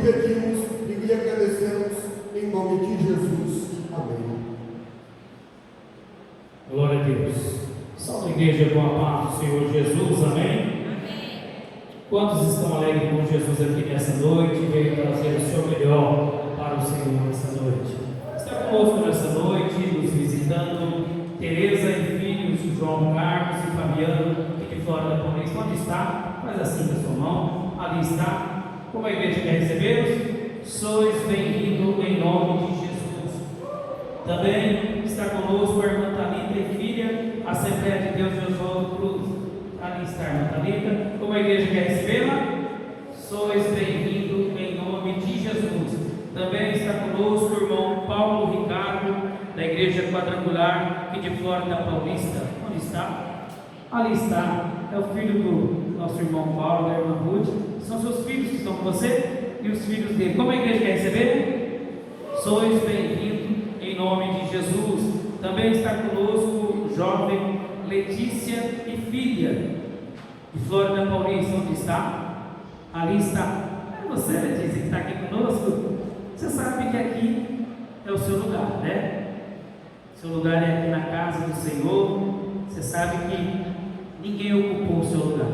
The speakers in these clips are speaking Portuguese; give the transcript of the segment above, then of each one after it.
pedimos e lhe agradecemos em nome de Jesus. Amém. Glória a Deus. Salve a igreja com a paz do Senhor Jesus. Amém. Quantos estão alegres com Jesus aqui nessa noite? Veio trazer o seu melhor para o Senhor nessa noite. Está conosco nessa noite, nos visitando, Tereza e filhos, João Carlos e Fabiano, aqui de fora da Paulista. Onde está? Faz assim com a sua mão. Ali está. Como a igreja quer recebê-los? Sois bem-vindos em nome de Jesus. Também está conosco a irmã Thalita e filha, Assembleia de Deus de Oswaldo Cruz. Ali está a irmã Thalita. Como a igreja quer recebê-la? Sois bem-vindos em nome de Jesus. Também está conosco o irmão Paulo Ricardo, da Igreja Quadrangular, aqui de Flórida Paulista. Onde está? Ali está. É o filho do nosso irmão Paulo, da irmã Ruth. São seus filhos que estão com você e os filhos dele. Como a igreja quer receber? Sois bem-vindos em nome de Jesus. Também está conosco o jovem Letícia e filha, de Flórida Paulista. Onde está? Ali está. É você, Letícia, que está aqui conosco. Você sabe que aqui é o seu lugar, né? Seu lugar é aqui na casa do Senhor. Você sabe que ninguém ocupou o seu lugar.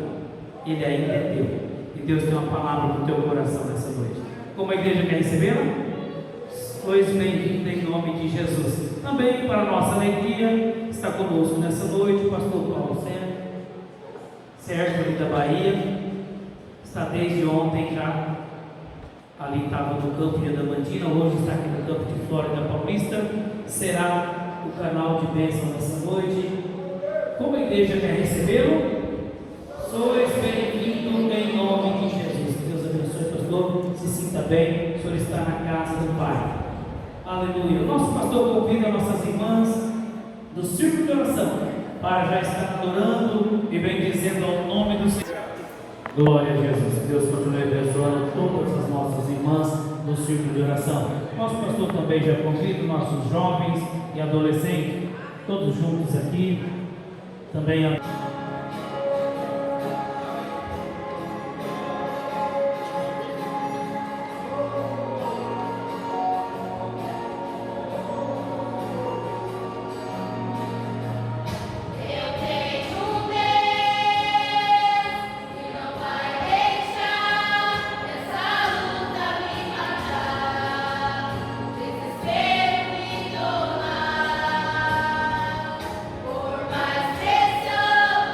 Ele ainda é teu. E Deus tem uma palavra para o teu coração nessa noite. Como a igreja quer recebê-la? Sois bem-vindo em nome de Jesus. Também, para a nossa alegria, está conosco nessa noite o pastor Paulo Sérgio, ali da Bahia. Está desde ontem já. Ali estava no campo de Adamantina, hoje está aqui no campo de Flórida Paulista. Será o canal de bênção nessa noite. Como a igreja quer recebê-lo? Sois bem-vindo em nome de Jesus. Que Deus abençoe, pastor. Se sinta bem, o senhor está na casa do Pai. Aleluia. O nosso pastor convida nossas irmãs do círculo de oração para já estar adorando e bendizendo ao nome do Senhor. Glória a Jesus. Que Deus continue abençoando todas as nossas irmãs do círculo de oração. Nosso pastor também já convida nossos jovens e adolescentes, todos juntos aqui. Também a Por mais precious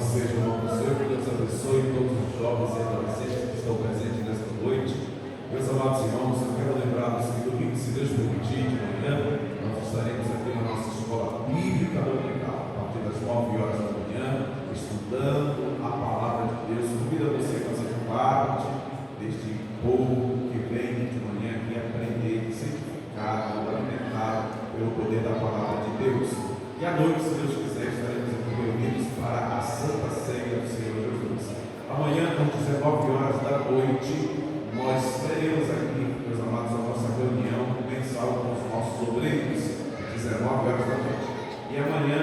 seja o nome do Senhor, que Deus abençoe todos os jovens e adolescentes que estão presentes nesta noite. Meus amados irmãos, eu quero lembrar-vos que domingo, se Deus permitir, de manhã, nós estaremos aqui na nossa escola bíblica dominical, a partir das 9 horas da manhã, estudando a palavra de Deus. Convido você a fazer parte deste povo que vem de manhã aqui aprender, santificado, alimentado pelo poder da palavra de Deus. E à noite, se Deus quiser, estaremos aqui reunidos para a Santa Ceia do Senhor Jesus. Amanhã, às 19 horas da noite, nós teremos aqui, meus amados, a nossa reunião mensal com os nossos obreiros, às 19 horas da noite. E amanhã,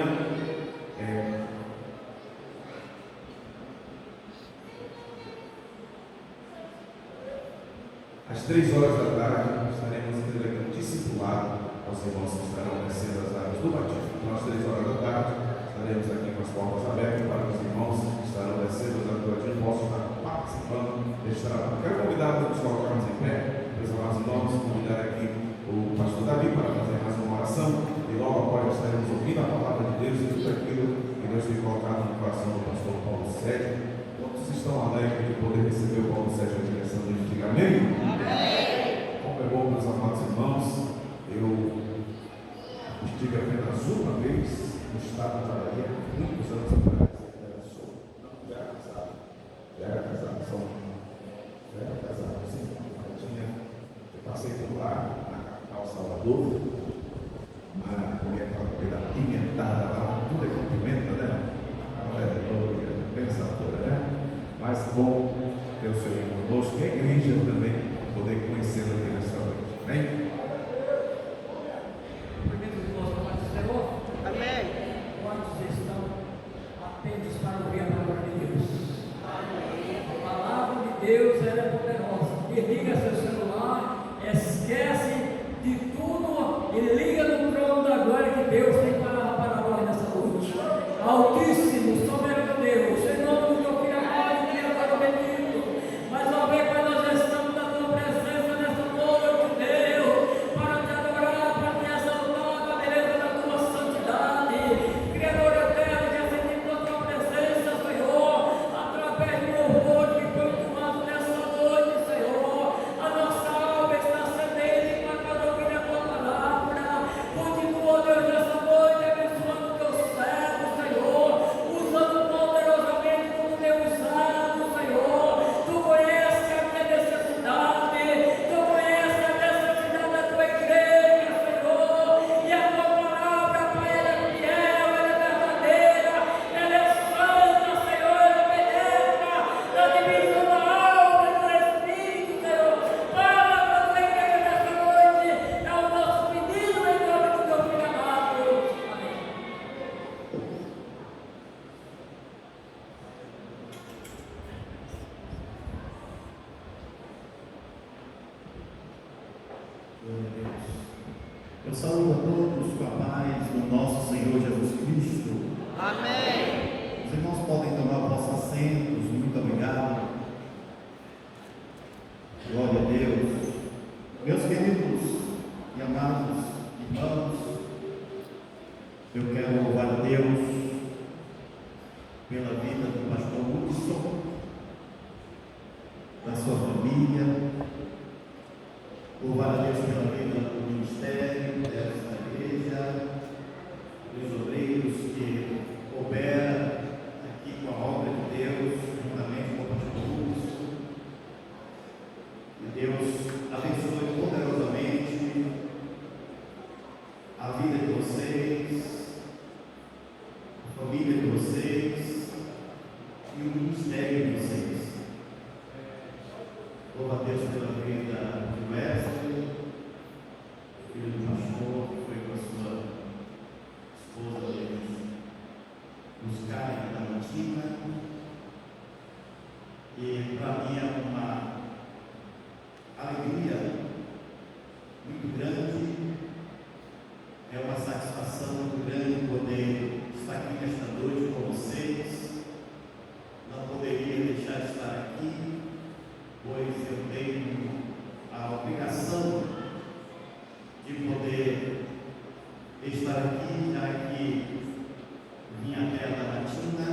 às 3 horas da tarde, estaremos entregando discipulado aos irmãos que estarão descendo as águas do batismo. Então, às 3 horas da tarde, estaremos aqui com as portas abertas para que os irmãos que estarão descendo as águas do batismo possam estar participando deste trabalho. Quero convidar a nos colocarmos em pé, meus amados irmãos, convidar aqui o pastor Davi para fazer mais uma oração e logo após estaremos ouvindo a palavra de Deus e tudo aquilo que Deus tem colocado no coração do pastor Paulo Sérgio. Todos estão alegres de poder receber o Paulo Sérgio na direção do Diga amém? Como é bom, meus amados irmãos, eu estive apenas uma vez no estado da Bahia, muitos anos atrás. Já era casado, sim. Eu passei por lá, na capital Salvador, comi aquela comida apimentada lá, tudo é com pimenta, né? Pensadora, né? Mas bom ter o Senhor conosco e a igreja também poder conhecê-lo aqui nesta noite. Amém? Amém. Quantos estão atentos para ouvir a palavra de Deus? A palavra de Deus ela é poderosa. Desliga seu celular, esquece de tudo e liga no trono da glória que Deus tem para nós nessa noite. Altíssimo, soberano Deus, em nome do teu filho amado, que é para o bendito. Mas ao ver que nós estamos na tua presença nessa noite, Deus, para te adorar, para te exaltar a beleza da tua santidade. Criador eterno, que acendemos a tua presença, Senhor, através do louvor que foi tomado nessa noite, Senhor. A nossa alma está sedenta para ouvir a tua palavra. Continua, Deus, nessa noite, abençoando o teu servo, Senhor, usando poderosamente como Deus usado, Senhor. Tu conheces a minha necessidade, tu conheces a necessidade da tua igreja, Senhor. E a tua palavra, Pai, ela é fiel, ela é verdadeira, ela é santa, Senhor, ela penetra na divisão da alma e do espírito, Senhor. Fala para a tua igreja nessa noite, é o nosso pedido em nome do teu filho amado. Amém. Glória a Deus. Eu saúdo a todos com a paz do nosso Senhor Jesus Cristo. Amém. Os irmãos podem tomar vossos assentos. Muito obrigado. Glória a Deus. Meus queridos e amados irmãos, eu quero louvar a Deus pela vida do pastor Hudson, da sua família. Louvar a Deus pela vida do ministério, desta igreja, dos obreiros que operam aqui com a obra de Deus, juntamente com o pastor Hudson. Que Deus abençoe poderosamente a vida de vocês, a família de vocês e o ministério de vocês. Louva a Deus pela vida de Wesley, filho do pastor, que foi com a sua esposa buscar em Diamantina. E para mim é uma alegria muito grande, é uma satisfação muito grande poder estar aqui nesta noite com vocês. Não poderia deixar de estar aqui, pois eu tenho a obrigação de poder estar aqui, já que vim até a Diamantina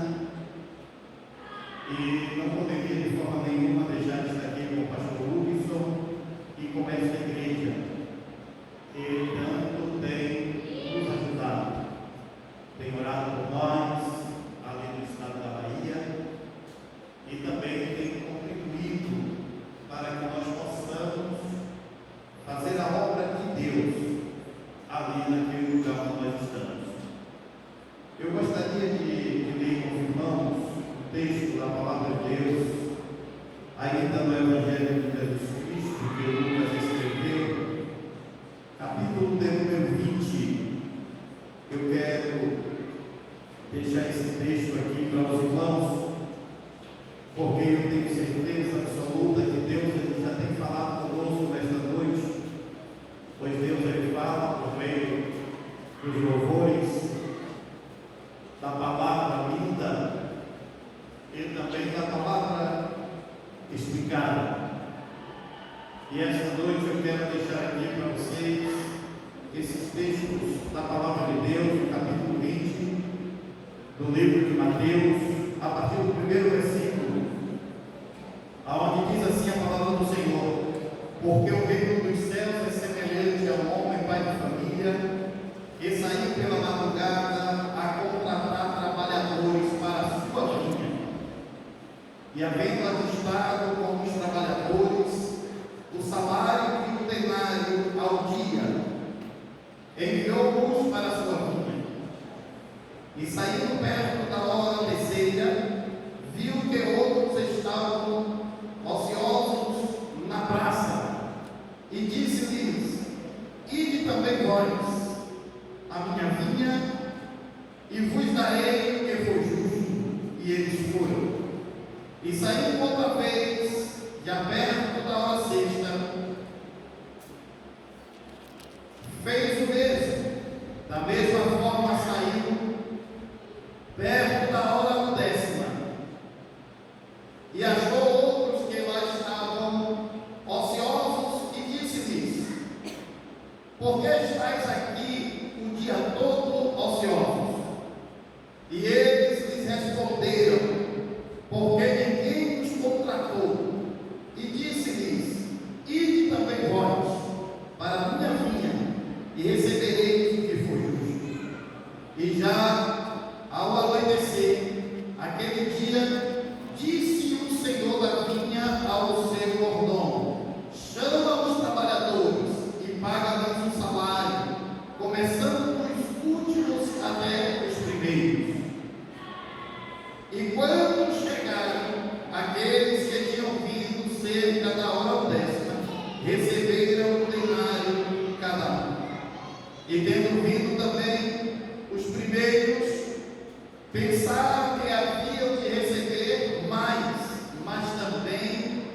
esta noite eu quero deixar aqui para vocês esses textos da Palavra de Deus, no capítulo 20 do livro de Mateus, a partir do primeiro versículo, aonde diz assim a palavra do Senhor: porque o reino dos céus é semelhante a um homem pai de família que saiu pela madrugada a contratar trabalhadores para a sua vinha. E havendo ajustado com os trabalhadores o salário e o denário ao dia, enviou-os para a sua vinha. E saindo perto da hora terceira, viu que outros estavam ociosos na praça, e disse-lhes: ide também vós a minha vinha, e vos darei o que for justo. E eles foram. E saindo outra vez, já perto da hora sexta, fez o mesmo. Da mesma forma saiu perto da hora 10ª, e achou outros que lá estavam ociosos, e disse-lhes: por que estáis aqui o dia todo ociosos? E eles lhes responderam: porque ninguém nos contratou. E disse-lhes: ide também vós para a minha vinha, e recebereis o que for justo. E já ao anoitecer, aquele dia, disse o Senhor da vinha ao seu mordomo: chama os trabalhadores e paga-lhes o salário, começando dos últimos até os primeiros. E quando chegaram aqueles que tinham vindo cerca da hora 10ª, receberam o denário cada um. E tendo vindo também os primeiros, pensaram que haviam de receber mais, mas também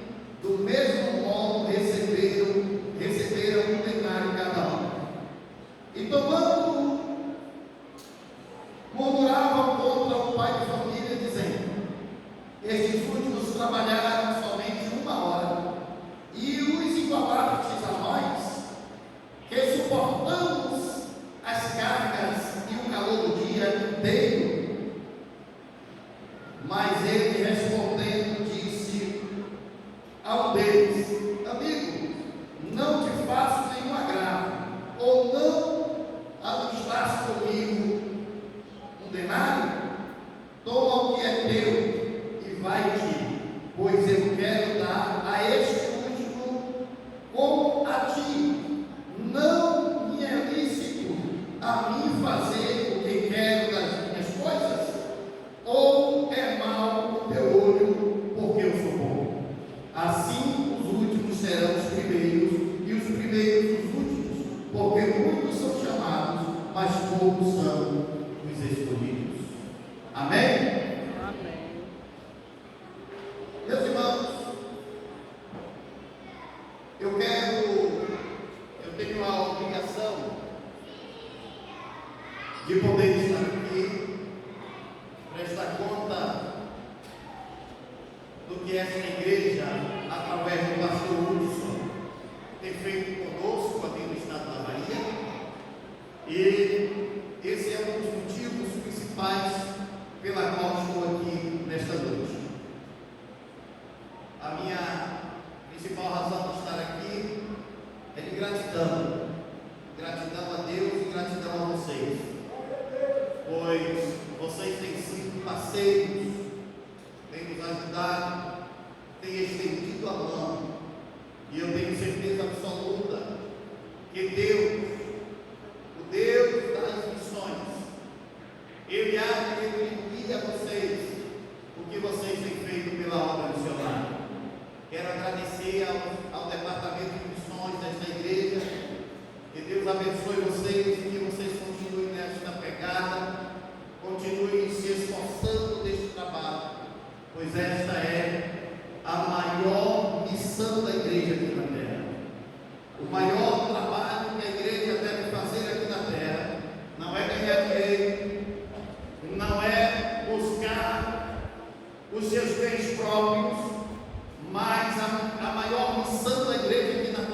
do mesmo modo receberam um denário cada um. E tomando, murmuravam contra o pai de família, dizendo: estes últimos trabalharam somente 1 hora, e os igualastes a nós, que suportamos as cargas e o calor do dia inteiro. Mas ele, respondendo, disse ao deles: amigo, não te faço nenhum agravo, ou não ajustaste comigo um denário? Toma o que é teu e vai-te, pois eu quero dar a este último como a ti. Não me é lícito a mim fazer o que quero das minhas coisas? Ou é mau o teu olho, porque eu sou bom? Assim os últimos serão os primeiros, e os primeiros os últimos, porque muitos são chamados, mas poucos são os escolhidos. Amém? Meus irmãos, eu tenho a obrigação de poder estar aqui, prestar conta do que esta igreja, através do pastor Hudson, tem feito conosco aqui no estado da Bahia, e esse é um dos motivos principais pela qual estou aqui nesta noite. A minha principal razão de estar aqui é de gratidão. Gratidão a Deus e gratidão a vocês, pois vocês têm sido parceiros, têm nos ajudado, têm estendido a mão, e eu tenho certeza absoluta que Deus, o Deus das missões, Ele há de retribuir a vocês o que vocês têm feito pela obra missionária. Quero agradecer ao Departamento de Missões desta igreja. Que Deus abençoe vocês e que vocês continuem nesta pegada, continuem se esforçando neste trabalho, pois esta é a maior missão da igreja aqui na terra. O maior trabalho que a igreja deve fazer aqui na terra não é ganhar dinheiro, não é buscar os seus bens próprios, mas a maior missão da igreja aqui na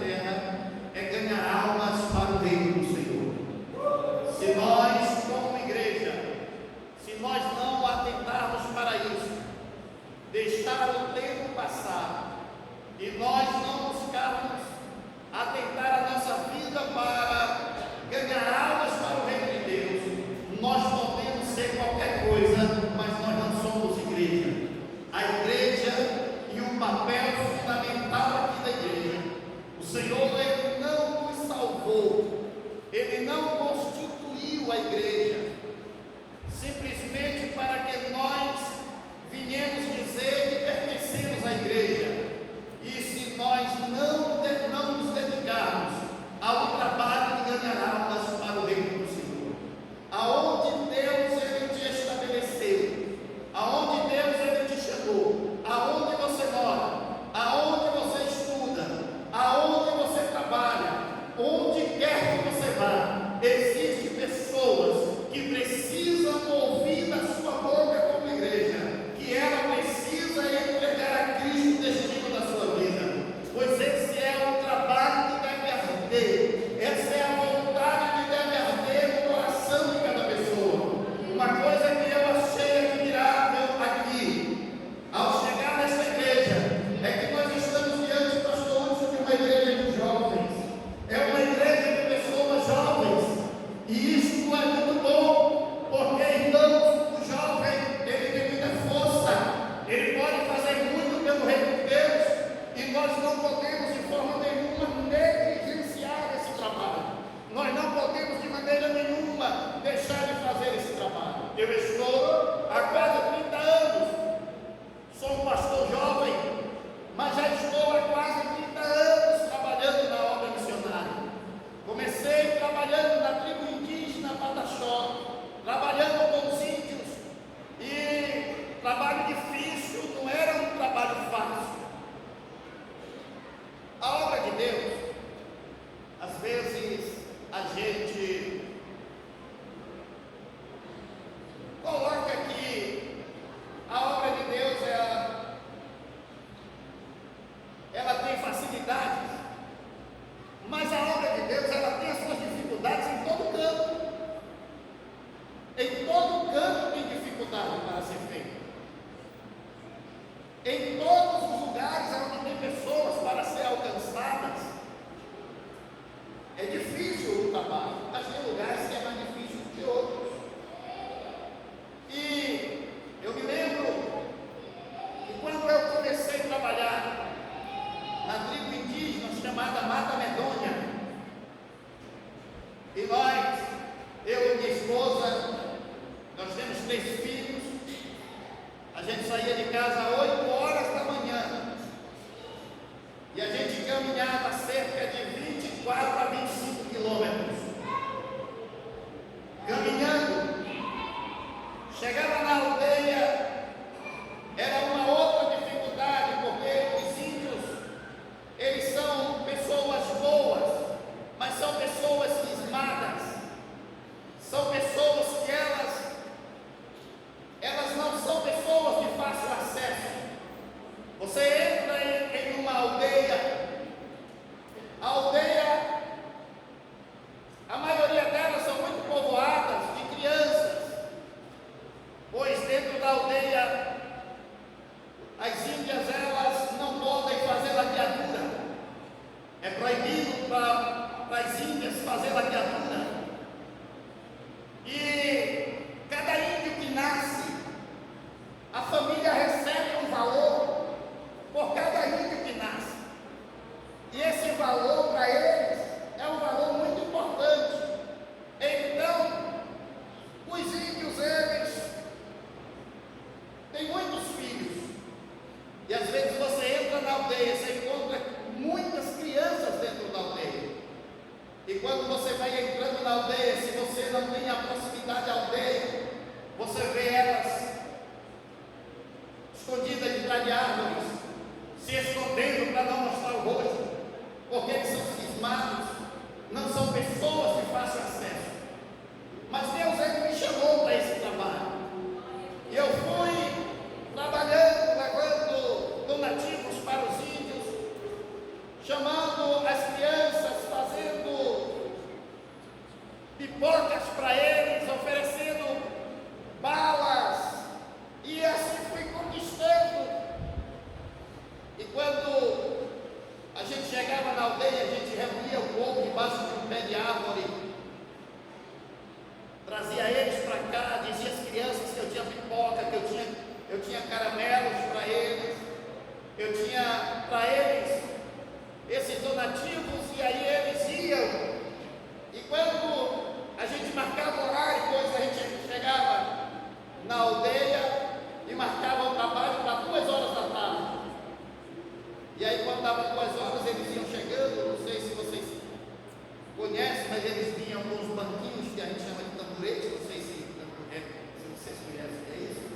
desfazendo a criatura. E cada índio que nasce, a família recebe um valor por cada índio que nasce. E esse valor para eles é um valor muito importante. Então, os índios, eles têm muitos filhos. E às vezes você entra na aldeia, você encontra muitas crianças dentro da aldeia. E quando você vai entrando na aldeia, se você não tem a proximidade à aldeia, você vê elas escondidas de trás de árvores, se escondendo para não mostrar o rosto, porque eles são cismados, não são pessoas de fácil acesso. Mas Deus, Ele me chamou para esse trabalho. E eu fui trabalhando, levando donativos para os índios, chamando as crianças, fazendo pipocas para eles, oferecendo balas, e assim fui conquistando. E quando a gente chegava na aldeia, a gente reunia o povo debaixo de um pé de árvore, trazia eles para cá, dizia às crianças que eu tinha pipoca, que eu tinha caramelos para eles, eu tinha para eles esses donativos, e aí eles iam. E quando a gente marcava horário, depois a gente chegava na aldeia e marcava o trabalho para 2 horas da tarde. E aí quando dava 2 horas, eles iam chegando, não sei se vocês conhecem, mas eles vinham com os banquinhos que a gente chama de tamborete, não sei se vocês conhecem o que é isso.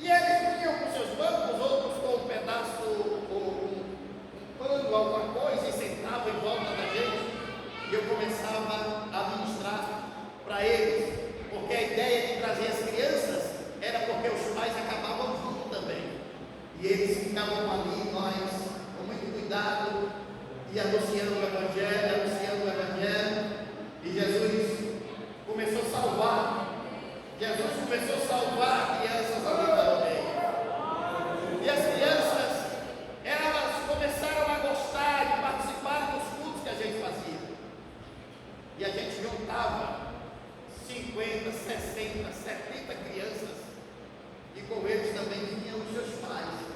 E eles vinham com seus bancos, outros com um pedaço, um pano, alguma coisa, e sentavam em volta da gente. E eu começava a ministrar para eles, porque a ideia de trazer as crianças era porque os pais acabavam junto também. E eles ficavam ali, nós, com muito cuidado, e anunciando o Evangelho, e Jesus começou a salvar. Jesus começou a salvar crianças ali da aldeia. E as crianças, elas começaram a gostar de participar dos cultos que a gente fazia. E a gente juntava 50, 60, 70 crianças, e com eles também vinham os seus pais.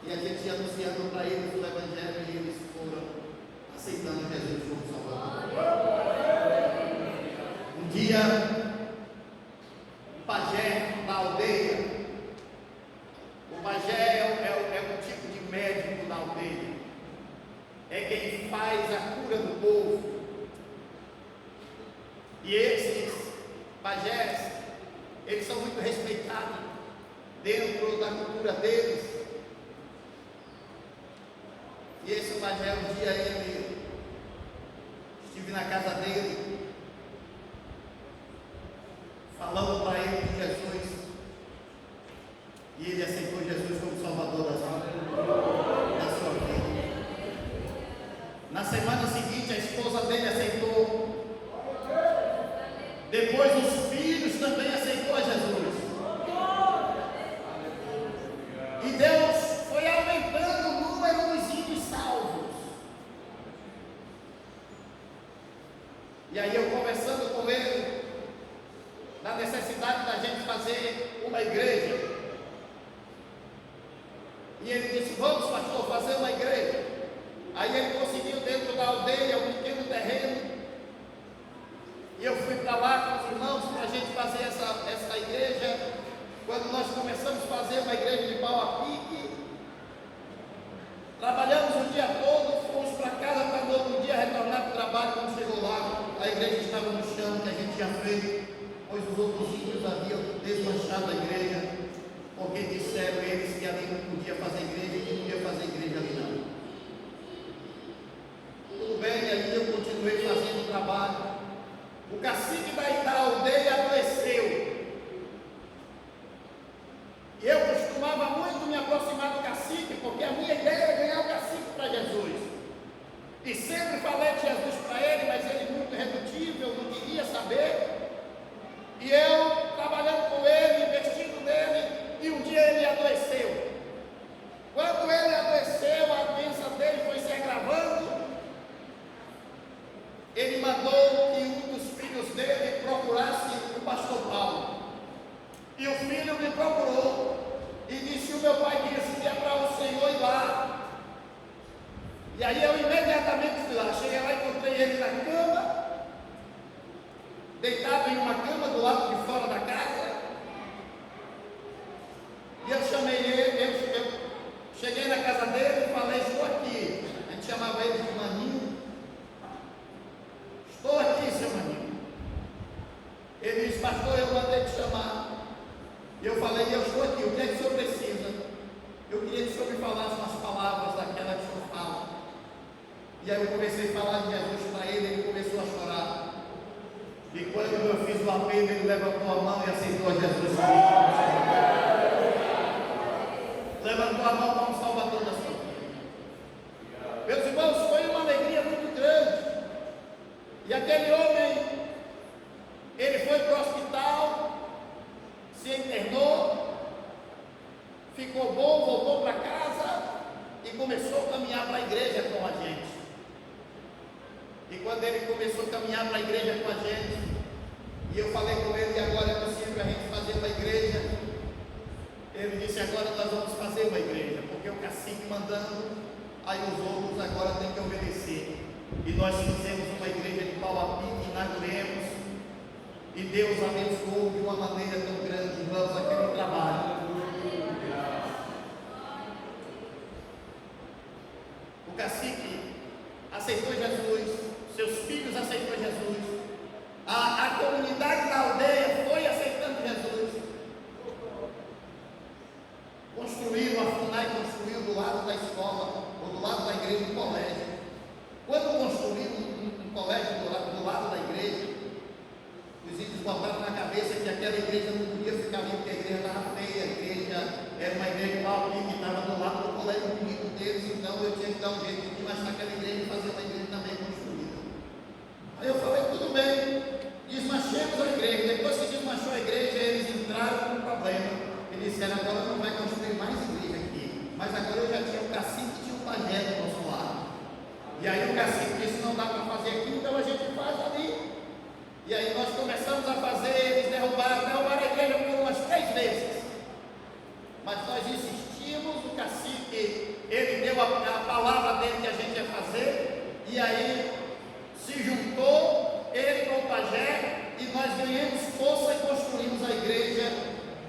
E a gente ia anunciando para eles o Evangelho, e eles foram aceitando Jesus como Salvador. Um dia, o pajé da aldeia, o pajé é um tipo de médico da aldeia, é quem faz a cura do povo. E esses pajés, eles são muito respeitados dentro da cultura deles. E esse pajé, um dia estive na casa dele, falando para ele de Jesus, e ele aceitou Jesus como Salvador da sua vida. Na semana seguinte, a esposa dele aceitou. Depois os filhos também aceitou a Jesus. E Deus foi aumentando o número dos índios salvos. E aí eu conversando com ele, da necessidade da gente fazer uma igreja. E ele disse: vamos, pastor, fazer uma igreja. Aí ele conseguiu dentro da aldeia um pequeno terreno. E eu fui para lá com os irmãos para a gente fazer essa igreja. Quando nós começamos a fazer uma igreja de pau a pique, trabalhamos o dia todo, fomos para casa para no outro dia retornar para o trabalho. Quando chegou lá, a igreja estava no chão que a gente tinha feito, pois os outros índios haviam desmanchado a igreja, porque disseram eles que ali não podia fazer igreja e que não podia fazer igreja ali não. Tudo bem, e aí eu continuei fazendo o trabalho. O cacique da aldeia adoeceu. E eu costumava muito me aproximar do cacique, porque a minha ideia era ganhar o cacique para Jesus. E sempre falei de Jesus para ele, mas ele muito redutível, não queria saber. E eu trabalhando com ele, investindo nele, e um dia ele adoeceu. Quando ele adoeceu, a doença dele foi se agravando. E aí eu imediatamente fui lá, cheguei lá e encontrei ele na cama, deitado em uma cama do lado de fora da casa. E eu chamei ele, eu cheguei na casa dele e falei, estou aqui. A gente chamava ele de Maninho. Estou aqui, seu Maninho. Ele disse, pastor, eu mandei te chamar. E eu falei, eu estou aqui, o que é que o senhor precisa? Eu queria que o senhor me falasse umas palavras daquela que o senhor fala. E aí eu comecei a falar de Jesus para ele, ele começou a chorar. E quando eu fiz o apelo, ele levantou a mão e aceitou a Jesus Cristo. Levantou a mão como Salvador da sua vida. Meus irmãos, foi uma alegria muito grande. E aquele homem, ele foi para o hospital, se internou, ficou bom, voltou para casa e começou a caminhar para a igreja com a gente. E quando ele começou a caminhar para a igreja com a gente, e eu falei com ele, e agora é possível a gente fazer uma igreja? Ele disse, agora nós vamos fazer uma igreja, porque o cacique mandando, aí os outros agora têm que obedecer. E nós fizemos uma igreja de pau a pique, inauguremos, e Deus abençoou de uma maneira tão grande, irmãos, aquele trabalho. O cacique aceitou Jesus, seus filhos aceitou Jesus, a comunidade da aldeia foi aceitando Jesus. Construíram, a FUNAI construiu do lado da escola, ou do lado da igreja, um colégio. Quando construíram um colégio do lado da igreja, os índios botaram na cabeça que aquela igreja não podia ficar ali, porque a igreja estava feia, a igreja era uma igreja de pau que estava do lado do colégio bonito deles, então eu tinha que dar um jeito de mais naquela igreja e fazer uma igreja também construída. Aí eu falei, tudo bem, desmanchemos a igreja. Depois que desmanchou a igreja, eles entraram com um problema. Eles disseram, agora não vai construir mais igreja aqui. Mas agora eu já tinha o cacique e tinha o pajé do nosso lado. E aí o cacique disse, não dá para fazer aqui, então a gente faz ali. E aí nós começamos a fazer, eles derrubaram a igreja por umas 3 vezes. Mas nós insistimos, o cacique, ele deu a palavra dele que a gente ia fazer, e aí se juntou, ele com o pajé, e nós ganhamos força e construímos a igreja,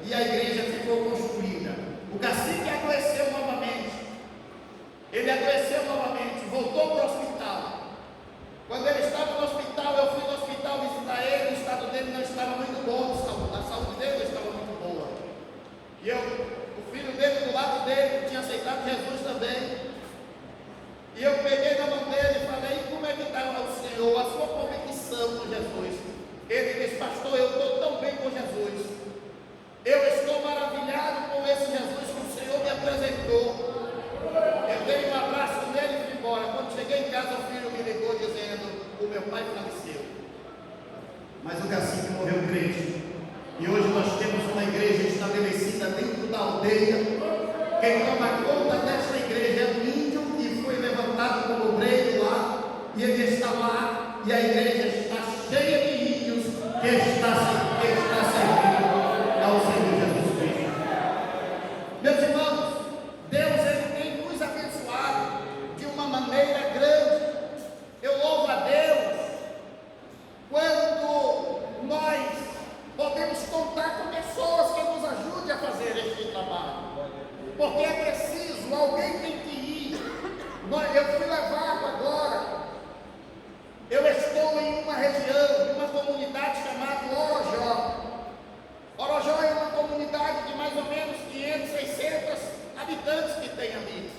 e a igreja ficou construída. O cacique adoeceu novamente, ele adoeceu novamente, voltou para o hospital. Quando ele estava no hospital, eu fui no hospital visitar ele, o estado dele não estava muito bom, a saúde dele não estava muito boa. E o filho dele do lado dele, tinha aceitado Jesus também. E eu peguei na mão dele e falei, como é que está o Senhor, a sua convicção com Jesus? Ele disse, pastor, eu estou tão bem com Jesus. Eu estou maravilhado com esse Jesus que o Senhor me apresentou. Eu dei um abraço nele e fui embora. Quando cheguei em casa, o filho me ligou dizendo, o meu pai faleceu. Mas o cacique morreu crente. E hoje nós temos uma igreja estabelecida dentro da aldeia. Quem toma conta desta igreja é um índio que foi levantado como obreiro lá. E ele está lá. E a igreja está cheia de índios que está servindo ao Senhor Jesus Cristo. Meus irmãos, Deus ele tem nos abençoado de uma maneira grande. Eu louvo a Deus quando nós podemos contar com pessoas que nos ajudem a fazer este trabalho, porque é preciso, alguém tem que ir. Eu fui levado agora, eu estou em uma região, em uma comunidade chamada Orojó. Orojó é uma comunidade de mais ou menos 500, 600 habitantes que tem ali.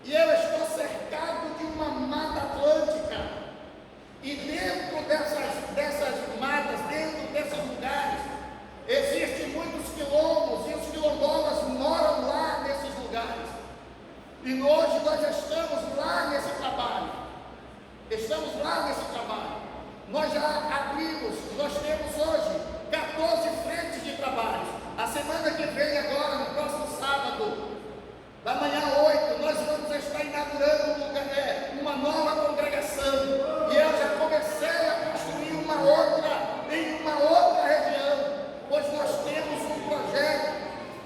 E eu estou cercado de uma mata atlântica. E dentro dessas matas, dentro desses lugares, existem muitos quilombos, e os quilombolas moram lá nesses lugares. E hoje nós estamos lá nesse trabalho. Estamos lá nesse trabalho. Nós já abrimos, nós temos hoje 14 frentes de trabalho. A semana que vem agora, no próximo sábado, da manhã 8, nós vamos estar inaugurando uma nova congregação. E eu já comecei a construir uma outra, em uma outra região, pois nós temos um projeto,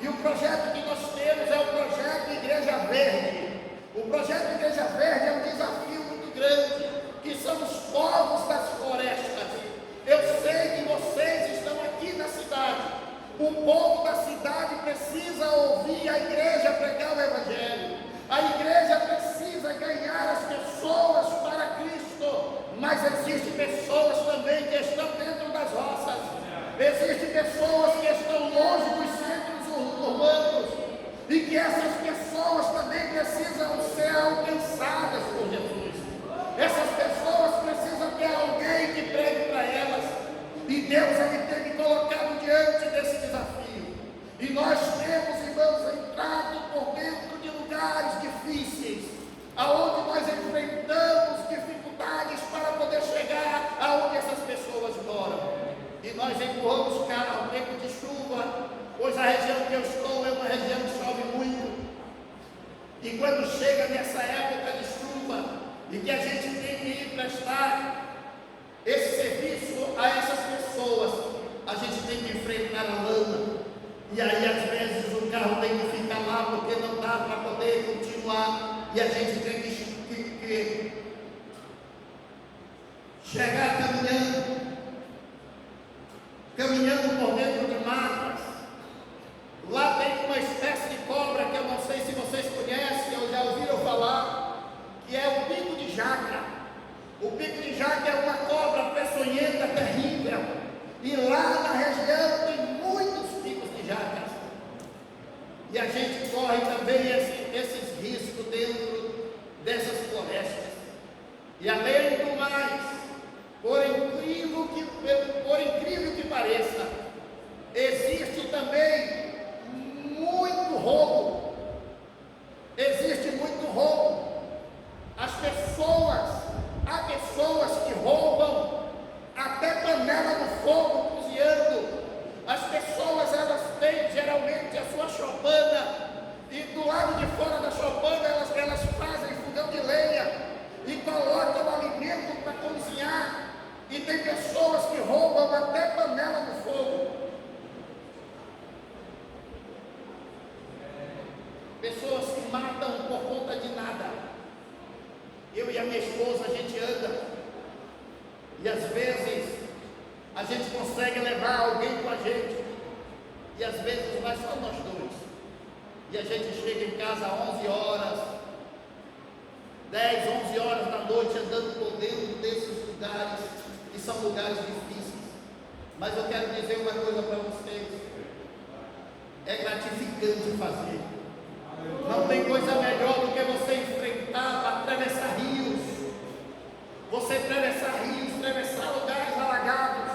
e o projeto que nós temos é o projeto Igreja Verde. O que a gente tem que ir prestar esse serviço a essas pessoas, a gente tem que enfrentar a lama. E aí às vezes o carro tem que ficar lá porque não dá para poder continuar. E a gente tem que chegar caminhando por dentro de matas. Lá tem uma espécie de cobra que eu não sei se vocês conhecem ou já ouviram falar, que é o bico de jaca. O bico de jaca é uma cobra peçonhenta, terrível. E lá na região tem muitos bicos de jacas. E a gente corre também esses riscos dentro dessas florestas. E além do mais, por incrível que pareça, existe também muito roubo. Existe muito roubo. Há pessoas que roubam até panela no fogo cozinhando. As pessoas, elas têm geralmente a sua chopana, e do lado de fora da chopana elas fazem fogão de lenha e colocam alimento para cozinhar. E tem pessoas que roubam até panela no fogo. Pessoas que matam por conta de nada. Eu e a minha esposa, a gente anda, e às vezes a gente consegue levar alguém com a gente, e às vezes vai só nós dois, e a gente chega em casa às 11 horas, 10, 11 horas da noite, andando por dentro desses lugares, que são lugares difíceis. Mas eu quero dizer uma coisa para vocês: é gratificante fazer. Não tem coisa melhor do que você enfrentar, atravessar rios, atravessar lugares alagados,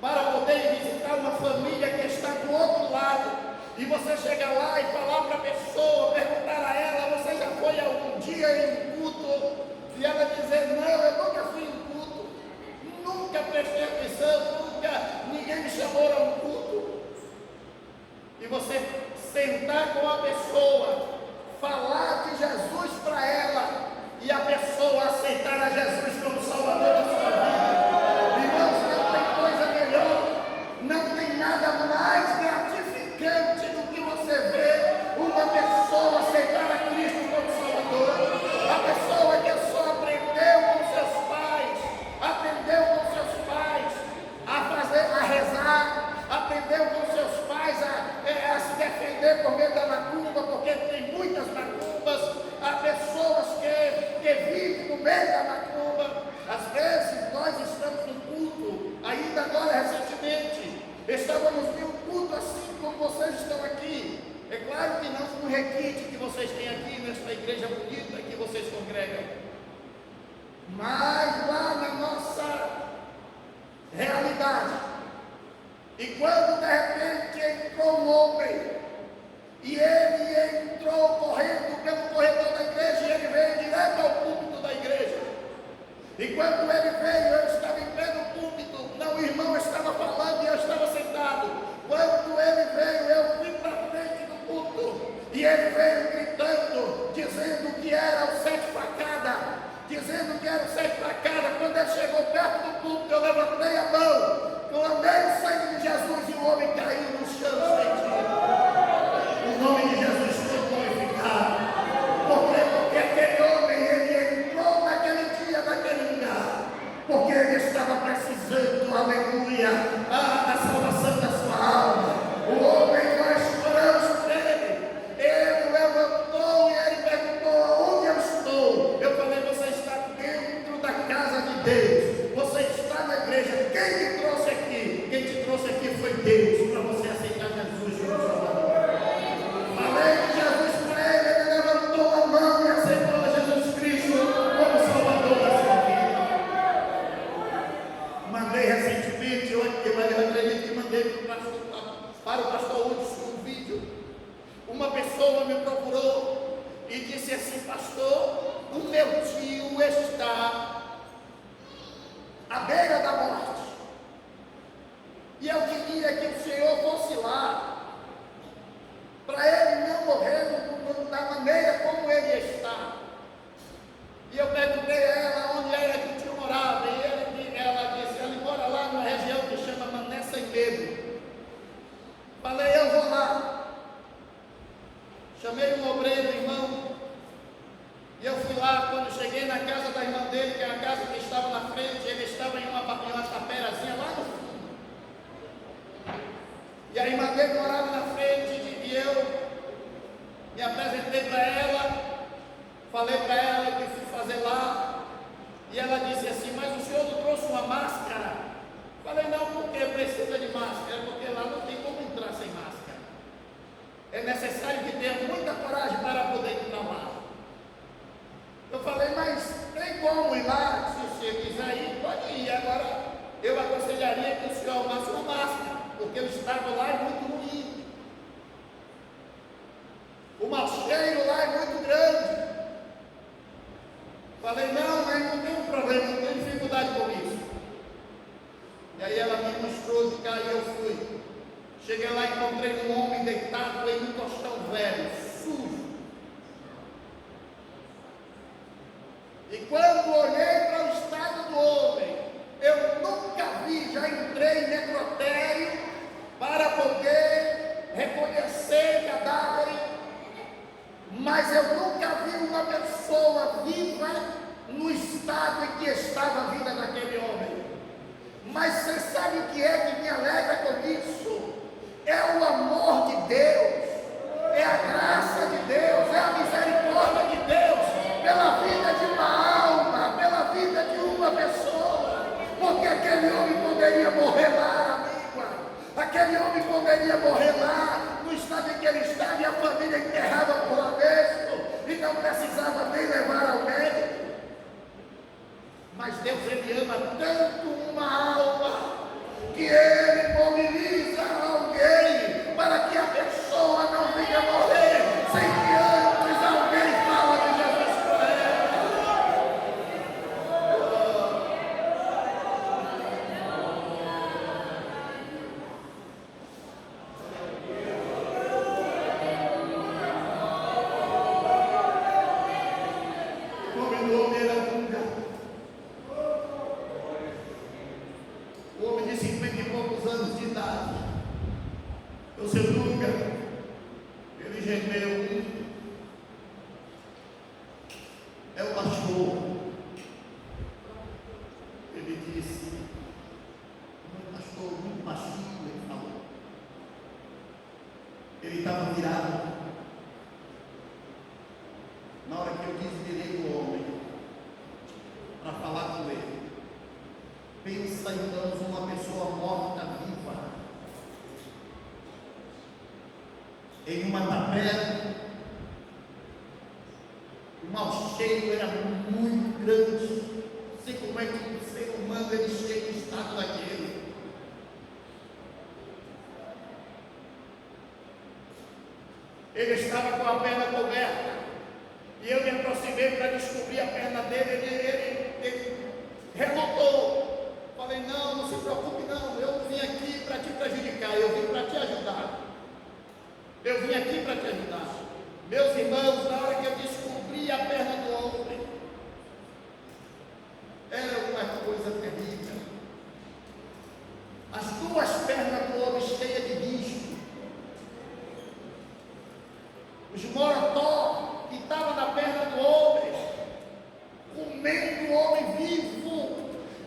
para poder visitar uma família que está do outro lado, e você chega lá e falar para a pessoa, perguntar a ela: você já foi algum dia em um culto? E ela dizer: não, eu nunca fui em culto, nunca prestei atenção, ninguém me chamou a um culto. E você sentar com a pessoa, falar de Jesus para ela, e a pessoa aceitar a Jesus como Salvador da sua vida. Irmãos, não tem coisa melhor, não tem nada mais gratificante do que você ver uma pessoa aceitar a Cristo como Salvador. A pessoa que só aprendeu com seus pais a rezar, aprendeu com seus pais a se defender por meio da macumba, porque tem muitas macumbas. Há pessoas que vivem no meio da macumba. Às vezes nós estamos no culto, ainda agora recentemente, estávamos em um culto assim como vocês estão aqui. É claro que não no requinte que vocês têm aqui, nesta igreja bonita que vocês congregam, mas lá na nossa realidade. E quando de repente entrou um homem, e ele entrou correndo pelo corredor da igreja, e ele veio direto ao púlpito da igreja. E quando ele veio, eu estava em pé no púlpito, não, o irmão estava falando e eu estava sentado. Quando ele veio, eu fui para frente do púlpito, e ele veio gritando, dizendo que era o 7 facada. Quando ele chegou perto do púlpito, eu levantei a mão, clamei o sangue de Jesus, e o homem caiu no chão sem dia. O nome de Jesus foi glorificado. Por quê? Porque aquele homem, ele entrou naquele dia, naquele lugar, porque ele estava precisando, aleluia, da salvação da sua alma. O homem, nós oramos por ele. Ele levantou e ele perguntou: onde eu estou? Eu falei: você está dentro da casa de Deus, você está na igreja. Quem te trouxe aqui? Quem te trouxe aqui foi Deus, para você aceitar Jesus como Salvador. Falei de Jesus para ele, ele levantou a mão e aceitou Jesus Cristo como Salvador da sua vida. Mandei recentemente, eu acredito que mandei para o pastor Hudson um vídeo. Uma pessoa me procurou e disse assim: pastor, o meu tio está à beira da morte, e eu queria que o senhor fosse lá, para ele não morrer da maneira como ele está. E eu encontrei um homem deitado em um colchão velho, sujo. E quando olhei para o estado do homem, eu nunca vi, já entrei em necrotério para poder reconhecer cadáver, mas eu nunca vi uma pessoa viva no estado em que estava a vida daquele homem. Mas você sabe o que é que me alegra com isso? É o amor de Deus, é a graça de Deus, é a misericórdia de Deus pela vida de uma alma, pela vida de uma pessoa, porque aquele homem poderia morrer lá, amiga, aquele homem poderia morrer lá, no estado em que ele estava, e a família enterrava por lá mesmo, e não precisava nem levar ao médico. Mas Deus, Ele ama tanto uma alma, que Ele mobiliza alguém para que a pessoa não venha morrer sem que antes alguém fala de Jesus para ela. O nome do homem era Dunga. O homem de 50 e poucos anos de idade. O seu Dunga, ele gemeu muito. É o pastor. Ele disse, o pastor muito baixinho, ele falou. Ele estava virado. Na hora que eu desvirei o homem para falar com ele, pensa então uma pessoa morta viva em uma tapera. O mau cheiro era muito grande. Não sei como é que o ser humano ele chega em estado daquele. Ele estava com a perna coberta e eu me aproximei para descobrir a perna dele. Ele relutou. Falei, não se preocupe não, eu não vim aqui para te prejudicar, eu vim para te ajudar. Eu vim aqui para te ajudar. Meus irmãos, na hora que eu descobri a perna do homem, era uma coisa terrível. As duas pernas do homem cheias de bicho. Os morotó que estavam na perna do homem, comendo o homem vivo.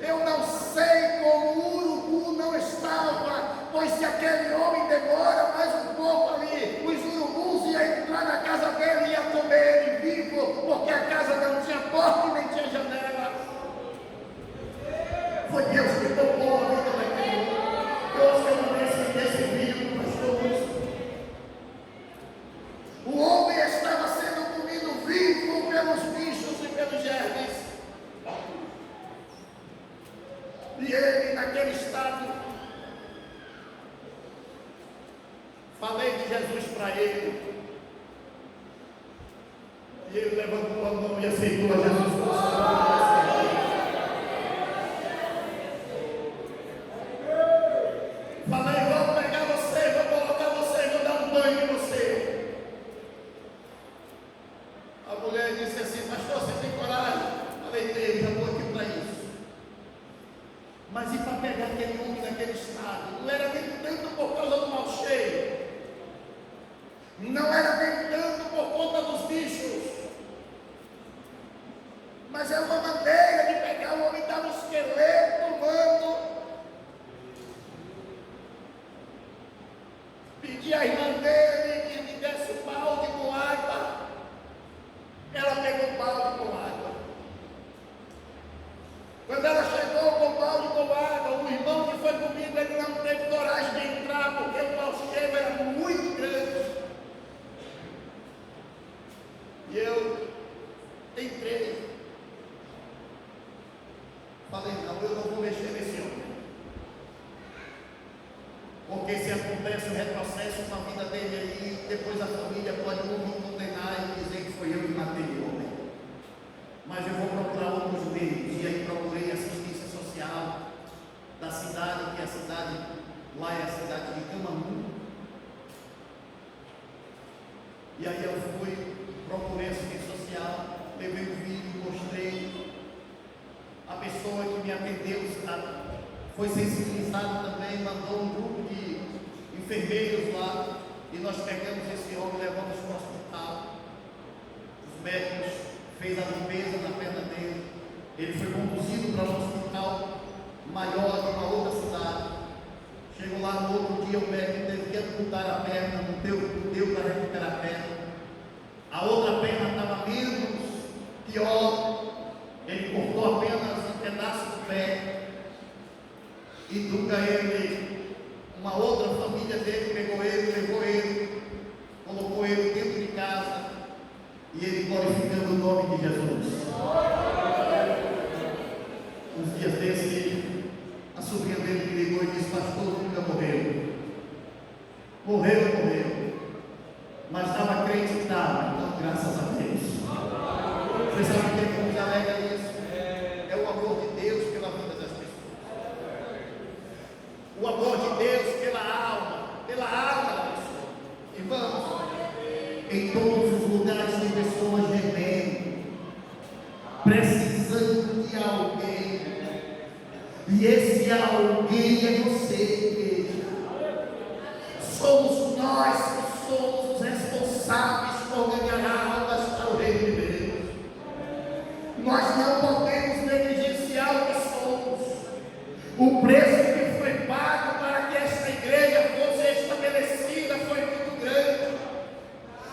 Eu não sei como o urubu não estava, pois se aquele homem demora mais um pouco ali, os urubus iam entrar na casa dele e iam comer ele vivo, porque a casa não tinha porta e nem tinha janela. Foi Deus que tocou a vida daquele homem. Eu escrevi nesse vídeo do pastor Lúcio. O homem estava sendo comido vivo pelos bichos e pelos germes. E ele, naquele estado, falei de Jesus para ele. E ele levantou a mão e aceitou a Jesus como Senhor. Falei, vou pegar você, vou colocar você, vou dar um banho em você. A mulher disse assim, pastor, você tem coragem? Falei, tenho, já estou aqui para isso. Mas e para pegar aquele homem naquele estado? Não era nem tanto por causa do mau cheiro, não era nem tanto por conta dos bichos, mas é uma maneira de pegar o homem e dar um esqueleto humano. Pedi à irmã dele que me desse um balde com água. Ela pegou um balde com água. Quando ela chegou com o balde com água, o irmão que foi comigo, ele não teve coragem de entrar, porque o mau cheiro era muito grande. E eu entrei. Falei, não, eu não vou mexer nesse homem. Porque se acontece um retrocesso na vida dele aí, depois a família pode me condenar e dizer que foi eu que matei o homem. Mas eu vou procurar outros meios. E aí procurei assistência social da cidade, que é a cidade, lá é a cidade de Camamu. presencial, levei o vídeo, mostrei. A pessoa que me atendeu foi sensibilizada também, mandou um grupo de enfermeiros lá, e nós pegamos esse homem e levamos para o hospital. Os médicos fez a limpeza na perna dele, ele foi conduzido para um hospital maior de uma outra cidade. Chegou lá no outro dia, o médico teve que amputar a perna, não deu para recuperar a perna. A outra perna estava menos pior, ele cortou apenas um pedaço do pé. E nunca ele, uma outra família dele pegou ele, levou ele, colocou ele dentro de casa, e ele glorificando o nome de Jesus. Uns dias desses, a sobrinha dele me ligou e disse: pastor, nunca morreu. Morreu. Mas estava crente que estava, então graças a Deus. Você sabe o que nos alega isso? É o amor de Deus pela vida das pessoas. O amor de Deus pela alma da pessoa. Irmãos, em todos os lugares tem pessoas gemendo, precisando de alguém, e esse alguém é você, igreja. Somos nós que somos os responsáveis por ganhar almas para o reino de Deus. Nós não podemos negligenciar o que somos. O preço que foi pago para que esta igreja fosse estabelecida foi muito grande.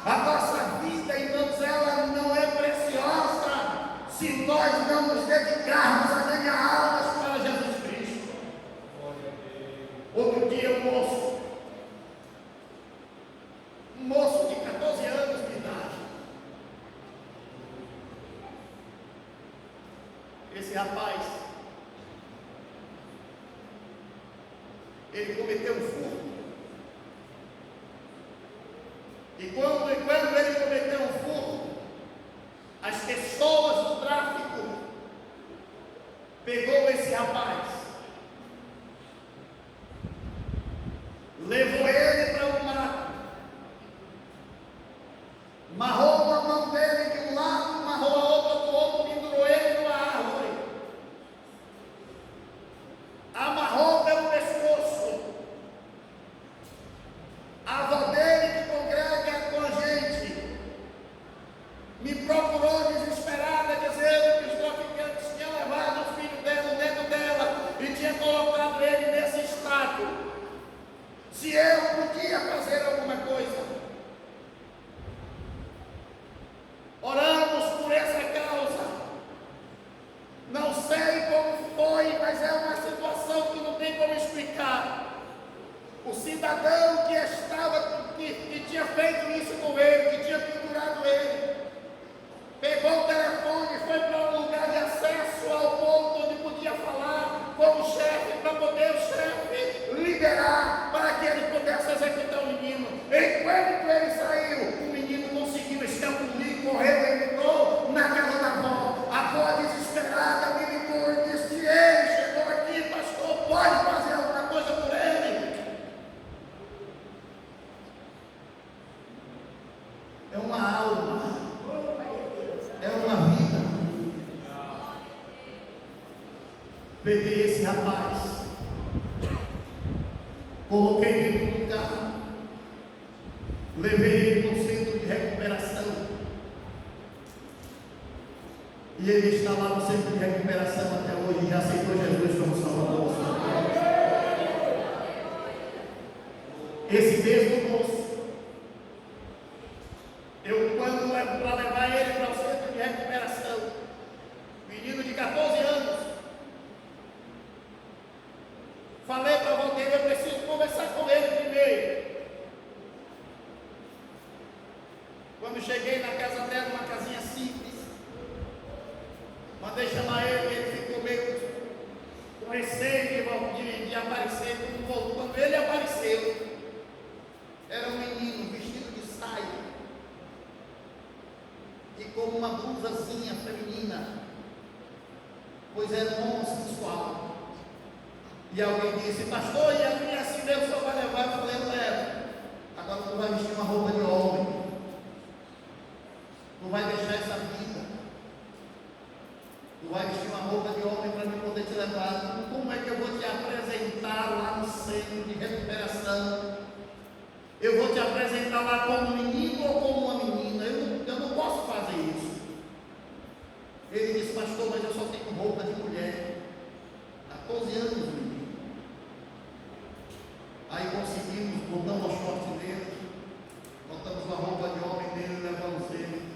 A nossa vida, irmãos, ela não é preciosa se nós não nos dedicarmos a ganhar almas para Jesus Cristo. Outro dia um moço de 14 anos de idade. Esse rapaz, ele cometeu um furto. E quando ele cometeu um furto, as pessoas do tráfico pegou esse rapaz, levou ele para o mato, amarrou uma mão dele de um lado, amarrou a outra do outro, pendurou ele numa árvore, amarrou pelo pescoço. A avó dele, que congrega com a gente, me procurou desesperada, dizendo que os traficantes tinham levado o filho dela, o neto dela, e tinha colocado ele nesse estado. Se eu podia fazer alguma coisa. Oramos por essa causa. Não sei como foi, mas é uma situação que não tem como explicar. O cidadão que tinha feito isso com ele, que tinha pendurado ele, pegou o telefone e foi para um lugar de acesso ao ponto onde podia falar com o chefe, para poder o chefe liberar para que ele pudesse executar o menino. Enquanto ele saiu, o menino conseguiu escapulir, correu, entrou na casa da avó. A avó desesperada me ligou e disse: ele chegou aqui, pastor, pode fazer alguma coisa por ele? É uma alma, é uma vida. Peguei esse rapaz, coloquei ele no carro, levei ele para um centro de recuperação, e ele está lá no centro de recuperação até hoje, já aceitou Jesus como Salvador. Esse mesmo moço, quando para levar ele para o centro de recuperação, menino de 14 anos, falei para a avó dele: eu preciso conversar com ele primeiro. Quando cheguei na casa dela, uma casinha simples, mandei chamar ele ficou meio com receio de aparecer. Quando ele apareceu, era um menino vestido de saia e com uma blusazinha feminina, pois era um homossexual. E alguém disse: pastor, e a minha assim Deus só vai levar? Eu falei: não leva. Agora tu vai vestir uma roupa de homem, tu vai deixar essa vida vai vestir uma roupa de homem para mim poder te levar. Como é que eu vou te apresentar lá no centro de recuperação? Eu vou te apresentar lá como um menino ou como uma menina? Eu não posso fazer isso. Ele disse, pastor, mas eu só tenho roupa de mulher. Há 12 anos, menino. Aí conseguimos, botamos as shorts nele, botamos uma roupa de homem nele e levamos ele.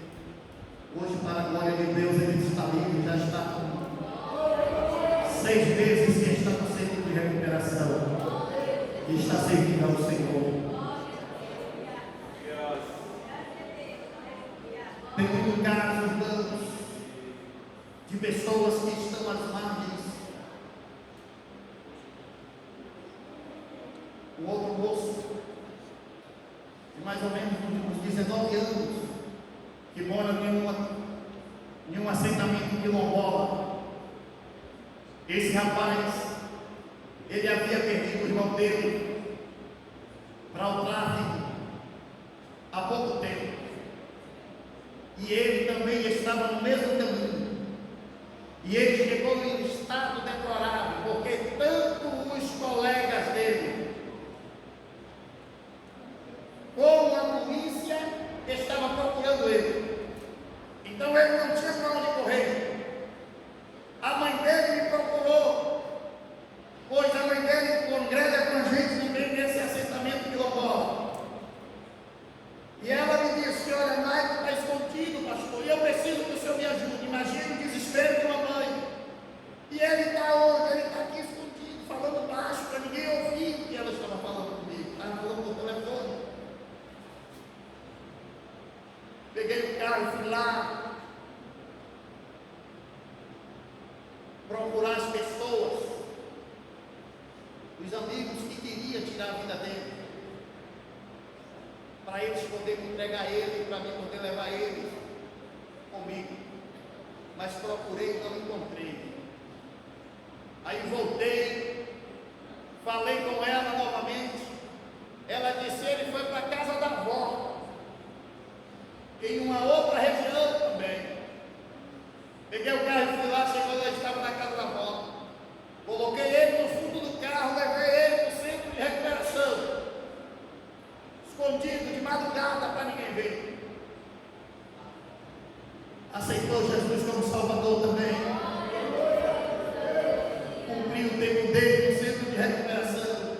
Hoje, para a glória de Deus, ele está livre, já está com 6 meses que está no centro de recuperação e está servindo ao Senhor. Tem muito casos, irmãos, de pessoas que estão às margens. O outro moço, de mais ou menos uns 19 anos, que mora em um assentamento quilombola. Esse rapaz, ele havia perdido o irmão dele para o tráfico há pouco tempo. E ele também estava no mesmo caminho. E ele chegou em um estado deplorável, porque tanto os colegas dele como a polícia estava procurando ele. Então ele não tinha para onde correr. A mãe dele me procurou, pois a mãe dele congrega com a gente também nesse assentamento quilombola. E ela me disse, olha, Mike está escondido, pastor, e eu preciso que o senhor me ajude. Imagina o desespero de uma mãe. E ele está onde? Ele está aqui escondido, falando baixo para ninguém ouvir o que ela estava falando comigo. Estava falando por telefone. Peguei o carro e fui lá procurar as pessoas, os amigos que queriam tirar a vida dele, para eles poderem entregar ele, para mim poder levar ele comigo. Mas procurei e não encontrei. Aí voltei, falei com ela novamente. Ela disse, ele foi para a casa da avó, em uma outra região também. Peguei o carro e fui lá, chegou lá, estava na casa da avó. Coloquei ele no fundo do carro, levei ele para o centro de recuperação, escondido de madrugada para ninguém ver. Aceitou Jesus como Salvador também. Cumpriu o tempo dele no centro de recuperação.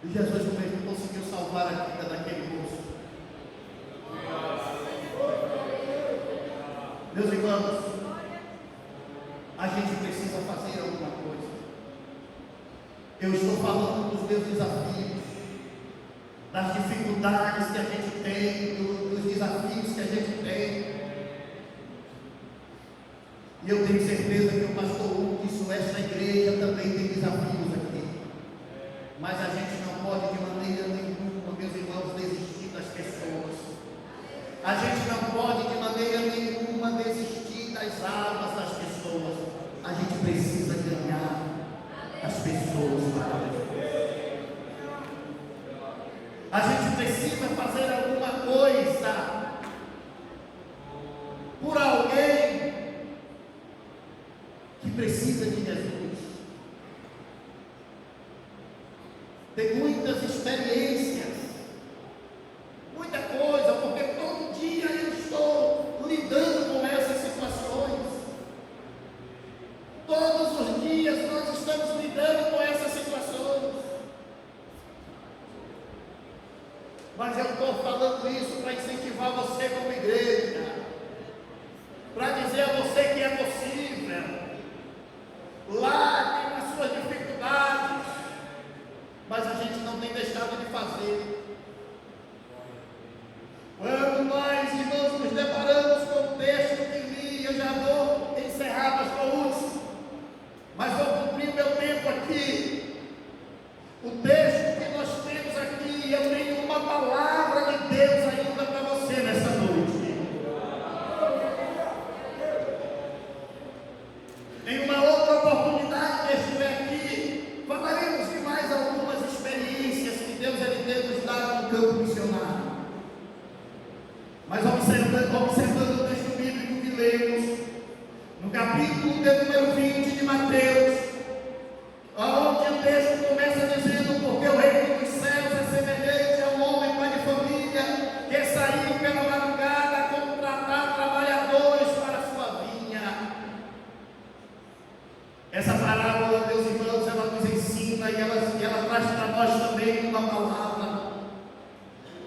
E Jesus mesmo conseguiu salvar a vida daquele moço. Meus irmãos, a gente precisa fazer alguma coisa. Eu estou falando dos meus desafios, das dificuldades que a gente tem, dos desafios que a gente tem. E eu tenho certeza que o pastor Hugo disse, esta igreja também tem desafios aqui. Mas a gente não pode de maneira nenhuma, meus irmãos, desistir das pessoas. A gente não pode de maneira nenhuma desistir das almas das pessoas. A gente precisa ganhar as pessoas para Deus. A gente precisa fazer alguma coisa por alguém que precisa de Jesus. Tem muitas experiências, muita coisa, porque todo dia eu estou lidando com essas situações. Todos os dias nós estamos lidando com essas situações. Mas eu estou falando isso para incentivar você como igreja, para dizer a você que é possível. Lá tem as suas dificuldades, mas a gente não tem deixado de fazer. Quando nós, irmãos, nos deparamos com o texto que li, eu já vou encerrar, pastor Hudson, mas vou cumprir o meu tempo aqui. O texto que nós temos aqui, eu tenho uma palavra de Deus ainda para você nessa noite. Em uma outra oportunidade que estiver aqui, falaremos de mais algumas experiências que Deus ele tem nos dado lemos, no capítulo de número 20 de Mateus, onde o texto começa dizendo: porque o reino dos céus é semelhante a um homem pai de família que saiu pela madrugada a contratar trabalhadores para a sua vinha. Essa parábola, meus irmãos, ela nos ensina e ela traz para nós também uma palavra.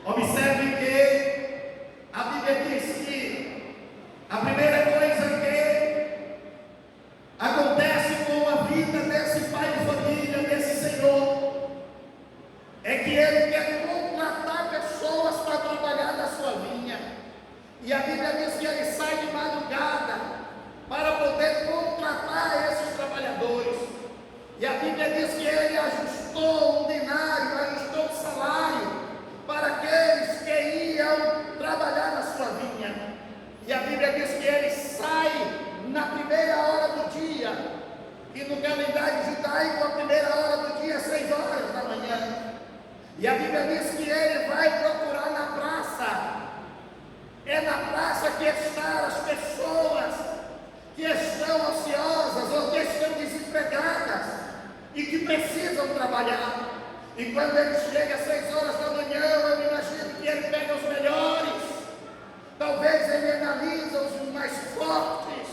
Observe que a Bíblia diz que a primeira coisa que acontece com a vida desse pai de família, desse Senhor, é que ele quer contratar pessoas para trabalhar na sua vinha. E a Bíblia diz que ele sai de madrugada para poder contratar esses trabalhadores. E a Bíblia diz que ele ajustou um denário, ajustou um salário para aqueles que iam trabalhar na sua vinha. E a Bíblia diz que ele sai na primeira hora do dia, e no calendário judaico a primeira hora do dia é 6 horas da manhã. E a Bíblia diz que ele vai procurar na praça. É na praça que estão as pessoas que estão ansiosas ou que estão desempregadas e que precisam trabalhar. E quando ele chega às 6 horas da manhã, eu imagino que ele pega os melhores, talvez ele analisa os mais fortes,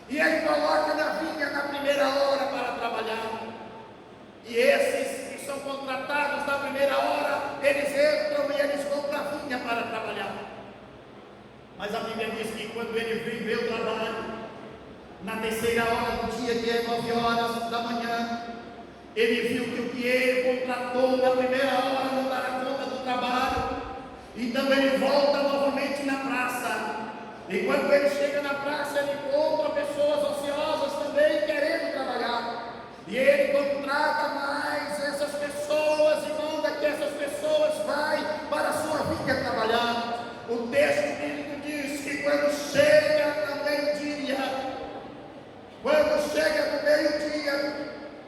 e ele coloca na vinha na primeira hora para trabalhar. E esses que são contratados na primeira hora, eles entram e eles vão para a vinha para trabalhar. Mas a Bíblia diz que quando ele vem ver o trabalho, na terceira hora do dia, que é 9 horas da manhã, ele viu que o que ele contratou na primeira hora não dará conta do trabalho. Então ele volta novamente na praça. E quando ele chega na praça, ele encontra pessoas ansiosas também querendo trabalhar. E ele contrata mais essas pessoas e manda que essas pessoas vão para a sua vinha trabalhar. O texto bíblico diz que quando chega no meio-dia,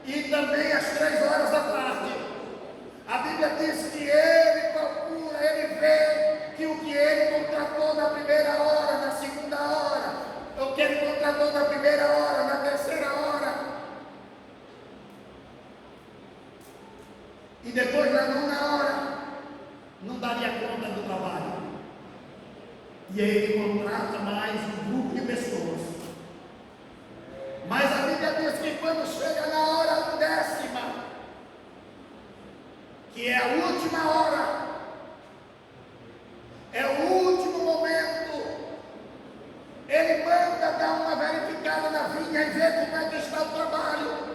e também às 3 horas da tarde, a Bíblia diz que ele procura, ele vê que o que ele contratou na primeira hora, na segunda hora, o que ele contratou na primeira hora, na terceira hora, e depois na 9ª hora, não daria conta do trabalho. E aí ele contrata mais um grupo de pessoas. Mas a Bíblia diz que quando chega na hora 10ª, que é a última hora, é o último momento, ele manda dar uma verificada na vinha e ver como é que está o trabalho.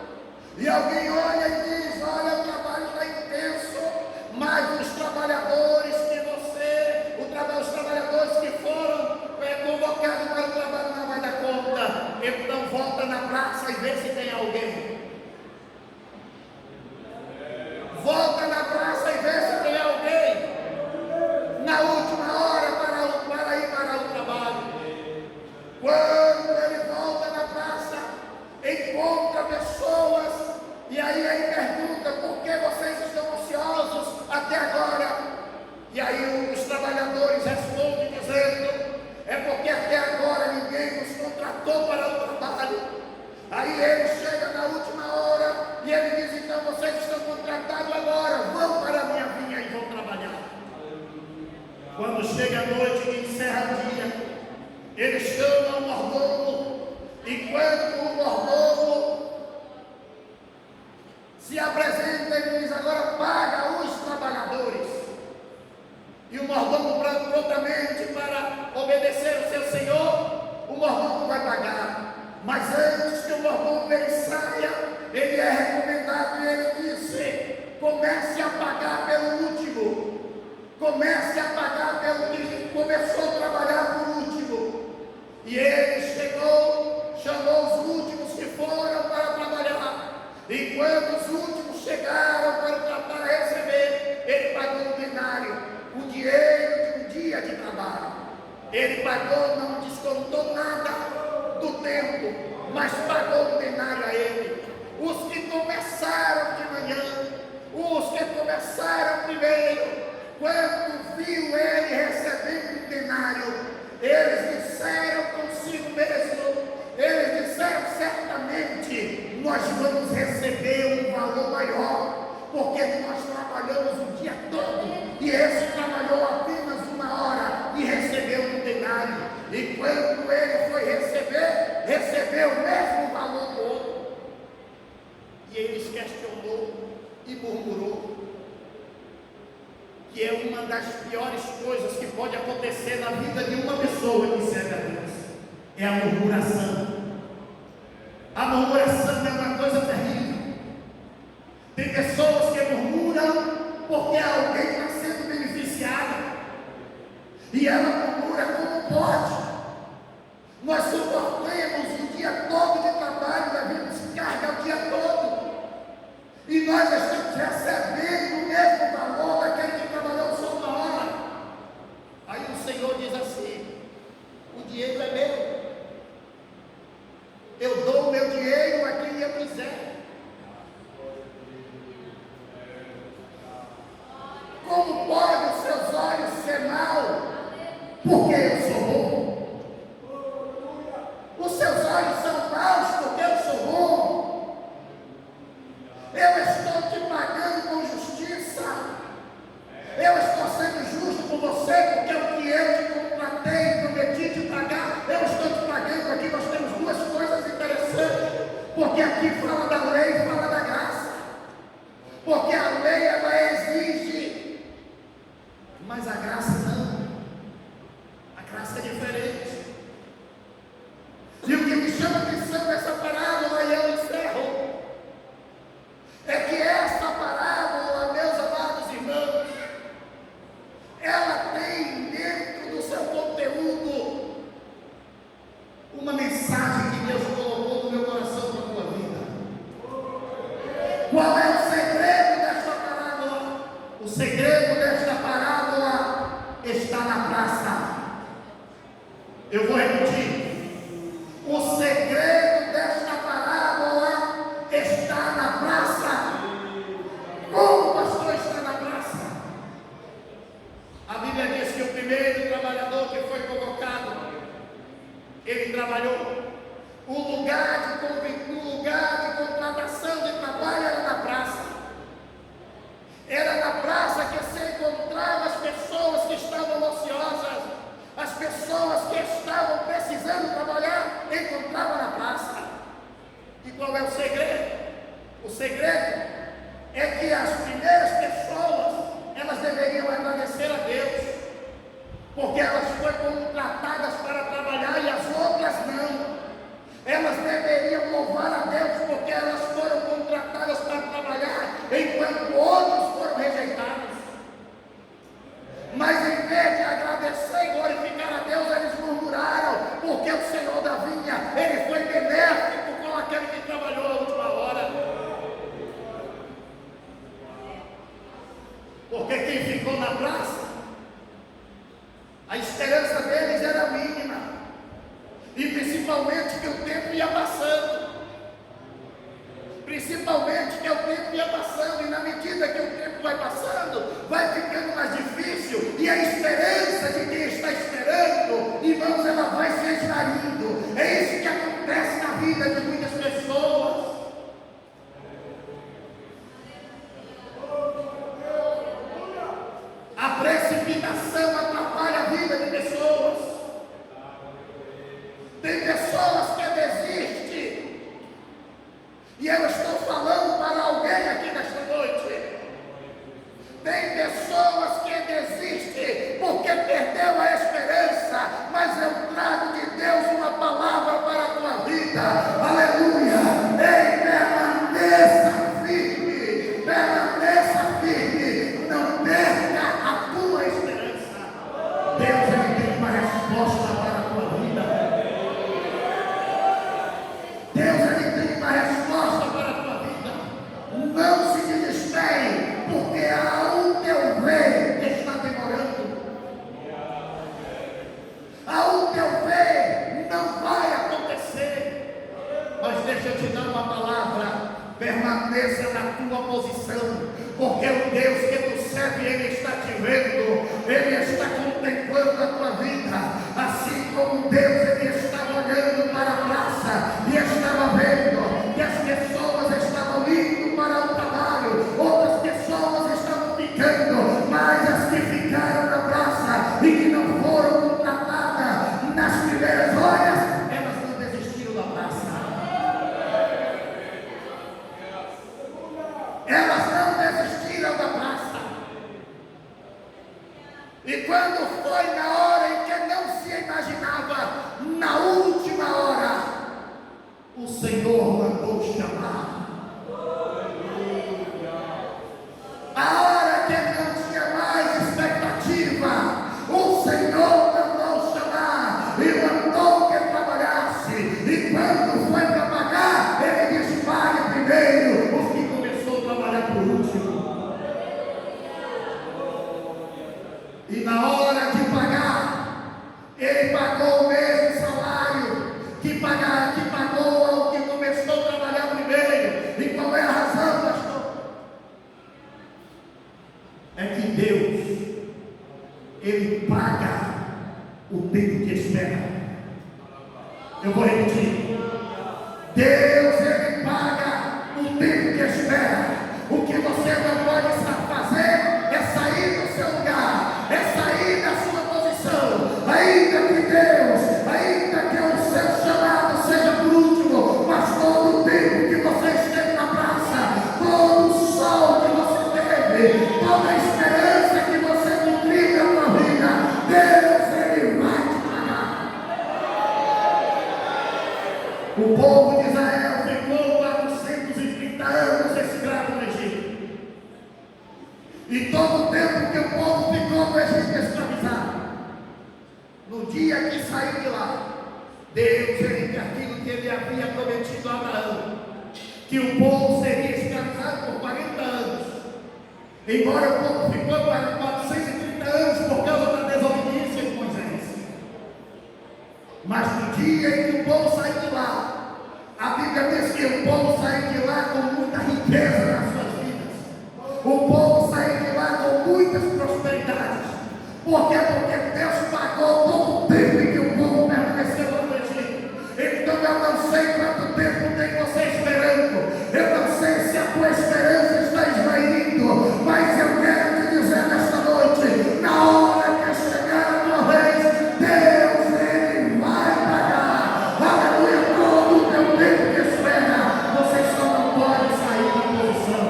E alguém olha e diz: olha, o trabalho está intenso, mas os trabalhadores os trabalhadores que foram convocados para o trabalho não vai dar conta. Então volta na praça e vê se tem alguém. Volta na praça e vê se tem alguém na última hora para ir para o trabalho. Quando ele volta na praça, encontra pessoas, e aí ele pergunta: por que vocês estão ansiosos até agora? E aí os trabalhadores respondem dizendo: é porque até agora ninguém nos contratou para o trabalho. Aí ele chega na última hora e ele diz: então vocês estão contratados agora, vão para a minha vinha e vão trabalhar. Quando chega a noite e encerra o dia, ele chama o mordomo, e quando o mordomo se apresenta, ele diz: agora paga os trabalhadores. E o mordomo, prontamente para obedecer o seu senhor, o mordomo vai pagar. Mas antes que o mordomo ele saia, ele é recomendado, e ele disse: comece a pagar pelo último. Comece a pagar pelo que começou a trabalhar por último. E ele chegou, chamou os últimos que foram para trabalhar. E quando os últimos chegaram para receber, ele pagou um denário, o dinheiro de um dia de trabalho. Ele pagou, não descontou nada do tempo, mas pagou um denário a ele. Os que começaram de manhã, os que começaram primeiro, quando viu ele recebendo um denário, eles disseram consigo E quando ele foi receber, recebeu o mesmo valor do outro. E eles questionou e murmurou. Que é uma das piores coisas que pode acontecer na vida de uma pessoa que serve a Deus. É a murmuração. A murmuração é uma coisa terrível. Tem pessoas que murmuram porque alguém está sendo beneficiado. E ela murmura como pode. Nós suportemos o dia todo de trabalho, levamos carga o dia todo. E nós estamos recebendo o mesmo valor daquele que trabalhou só uma hora. Aí o Senhor diz assim: o dinheiro é meu. Eu dou o meu dinheiro a quem eu quiser. Como pode os seus olhos ser mau? Porque eu sou bom. Os seus olhos são maus porque eu sou bom. Eu estou te pagando com justiça. Eu estou sendo justo com você porque o que eu te contratei, prometi te pagar, eu estou te pagando. Aqui nós temos duas coisas interessantes, porque aqui fala da lei e fala da graça. Porque a lei ela exige, mas a graça não. A graça é diferente. E o que me chama a atenção nessa parábola, e eu encerro, é que essa parábola, meus amados irmãos, ela tem dentro do seu conteúdo uma mensagem que Deus colocou no meu coração para a tua vida. Qual é o segredo desta parábola? O segredo desta parábola está na praça. Eu vou repetir. O segredo desta parábola está na praça. Como o pastor está na praça? A Bíblia diz que o primeiro trabalhador que foi convocado, ele trabalhou. O lugar de contratação de trabalho era na praça. Era na praça que se encontrava as pessoas que estavam ociosas, as pessoas que estavam precisando trabalhar, encontravam na praça. E qual é o segredo? O segredo é que as primeiras pessoas, elas deveriam agradecer a Deus, porque elas foram contratadas para trabalhar e as outras não. Elas deveriam louvar a Deus, porque elas foram contratadas para trabalhar, enquanto outros foram rejeitados. Mas em vez de agradecer e glorificar a Deus, eles murmuraram, porque o Senhor da vinha, ele foi benéfico com aquele que trabalhou a última hora. Porque quem ficou na praça, a esperança deles era mínima. E principalmente que o tempo ia passando. Principalmente que o tempo ia passando. E na medida que o tempo vai passando, vai ficando mais difícil. E a esperança de quem está esperando, irmãos, ela vai se esvaindo. É isso que acontece na vida de muitas pessoas. A precipitação atrapalha a vida de pessoas. Tem pessoas que desistem. E eu estou falando para alguém aqui nesta noite. Tem pessoas que desistem porque perdeu a esperança. Mas eu trago de Deus uma palavra para a tua vida. Aleluia! Ei, permaneça firme. Permaneça firme. Não perca a tua esperança. Deus ele tem uma resposta para a tua vida. Deus ele tem uma resposta para a tua vida. Não se desespere, porque o teu ver está demorando. O teu ver não vai acontecer. Mas deixa eu te dar uma palavra. Permaneça na tua posição, porque o Deus que tu serve, ele está te vendo, ele está contemplando a tua vida, assim como Deus ele estava olhando para a praça e estava vendo que as pessoas estavam indo para o trabalho, outras pessoas estavam ficando, mas as que ficaram na praça e que não foram contratadas, nas o tempo que espera. Eu vou repetir. Deus, Ele paga o tempo que espera. O que você não pode fazer é sair do seu lugar, é sair da sua posição. Ainda que Deus, ainda que o seu chamado seja por último, mas todo o tempo que você esteve na praça, todo o sol que você teve, toda a esperança que você nutriu na sua vida, Deus, Ele vai te pagar. O povo de Israel ficou 430 anos escravo no Egito. E todo o tempo que o povo ficou no Egito escravizado, no dia que saiu de lá, Deus, ele aquilo que ele havia prometido a Abraão, que o povo seria escravizado por 40 anos. Embora o povo ficou 430 anos por causa da desobediência de Moisés. Mas no dia em que o povo saiu de lá, a Bíblia diz que o povo saiu de lá com muita riqueza nas suas vidas. O povo saiu de lá com muitas prosperidades. Por quê? Porque Deus pagou todo o tempo em que o povo permaneceu no Egito. Então eu não sei quanto tempo tem você esperando. Eu não sei se a tua esperança está esvaindo. Mas eu quero te dizer nesta noite, na hora que chegar a tua vez, Deus, Ele vai pagar. Aleluia, todo o teu tempo que espera. Você só não pode sair da posição.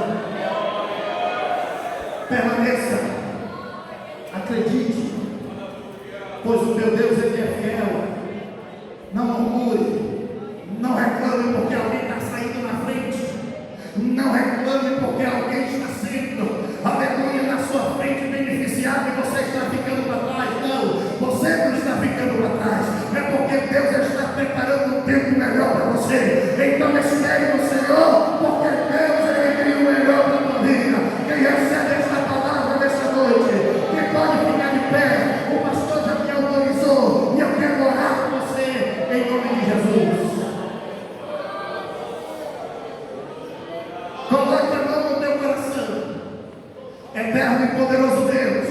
Permaneça. Acredite, pois o teu Deus, Ele é fiel. Não murmure, não reclame porque alguém está saindo na frente, não reclame porque alguém está sendo, aleluia, na sua frente beneficiado e você está ficando para trás. Não, você não está ficando para trás, é porque Deus está preparando um tempo melhor para você. Então espere no Senhor, porque Deus, Ele tem o melhor para a tua vida. Quem recebe esta palavra nesta noite, que pode ficar de pé, o pastor já me autorizou e eu quero orar por você em nome de Jesus. Coloque a mão no teu coração. Eterno e poderoso Deus,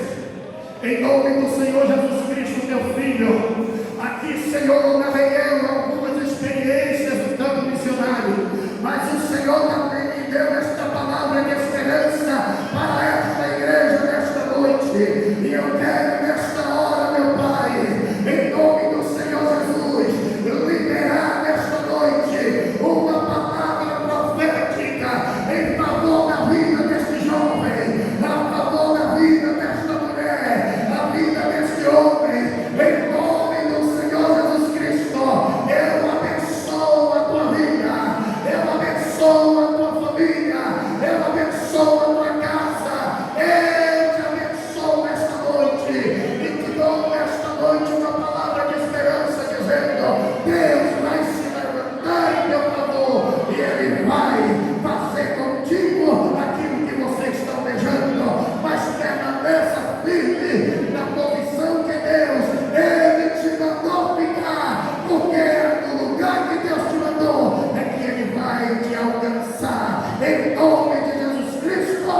em nome do Senhor Jesus Cristo, teu Filho, aqui, Senhor, narrei algumas experiências do campo missionário, mas o Senhor também me deu esta palavra de esperança para esta igreja nesta noite, e eu quero nesta hora, meu Pai, em nome do Senhor Jesus, liberar nesta noite uma palavra profética em favor da vida deste jovem, a favor da vida desta mulher, a vida deste homem, em nome do Senhor Jesus Cristo. Eu abençoo a tua vida, eu abençoo a tua família, eu abençoo a tua casa, eu te abençoo esta noite e te dou esta noite uma palavra de esperança, dizendo: Deus vai se levantar em teu favor e Ele vai fazer contigo aquilo que você está almejando, mas permaneça firme na posição que Deus, Ele te mandou ficar, porque no lugar que Deus te mandou é que Ele vai te alcançar. Em nome de Jesus Cristo,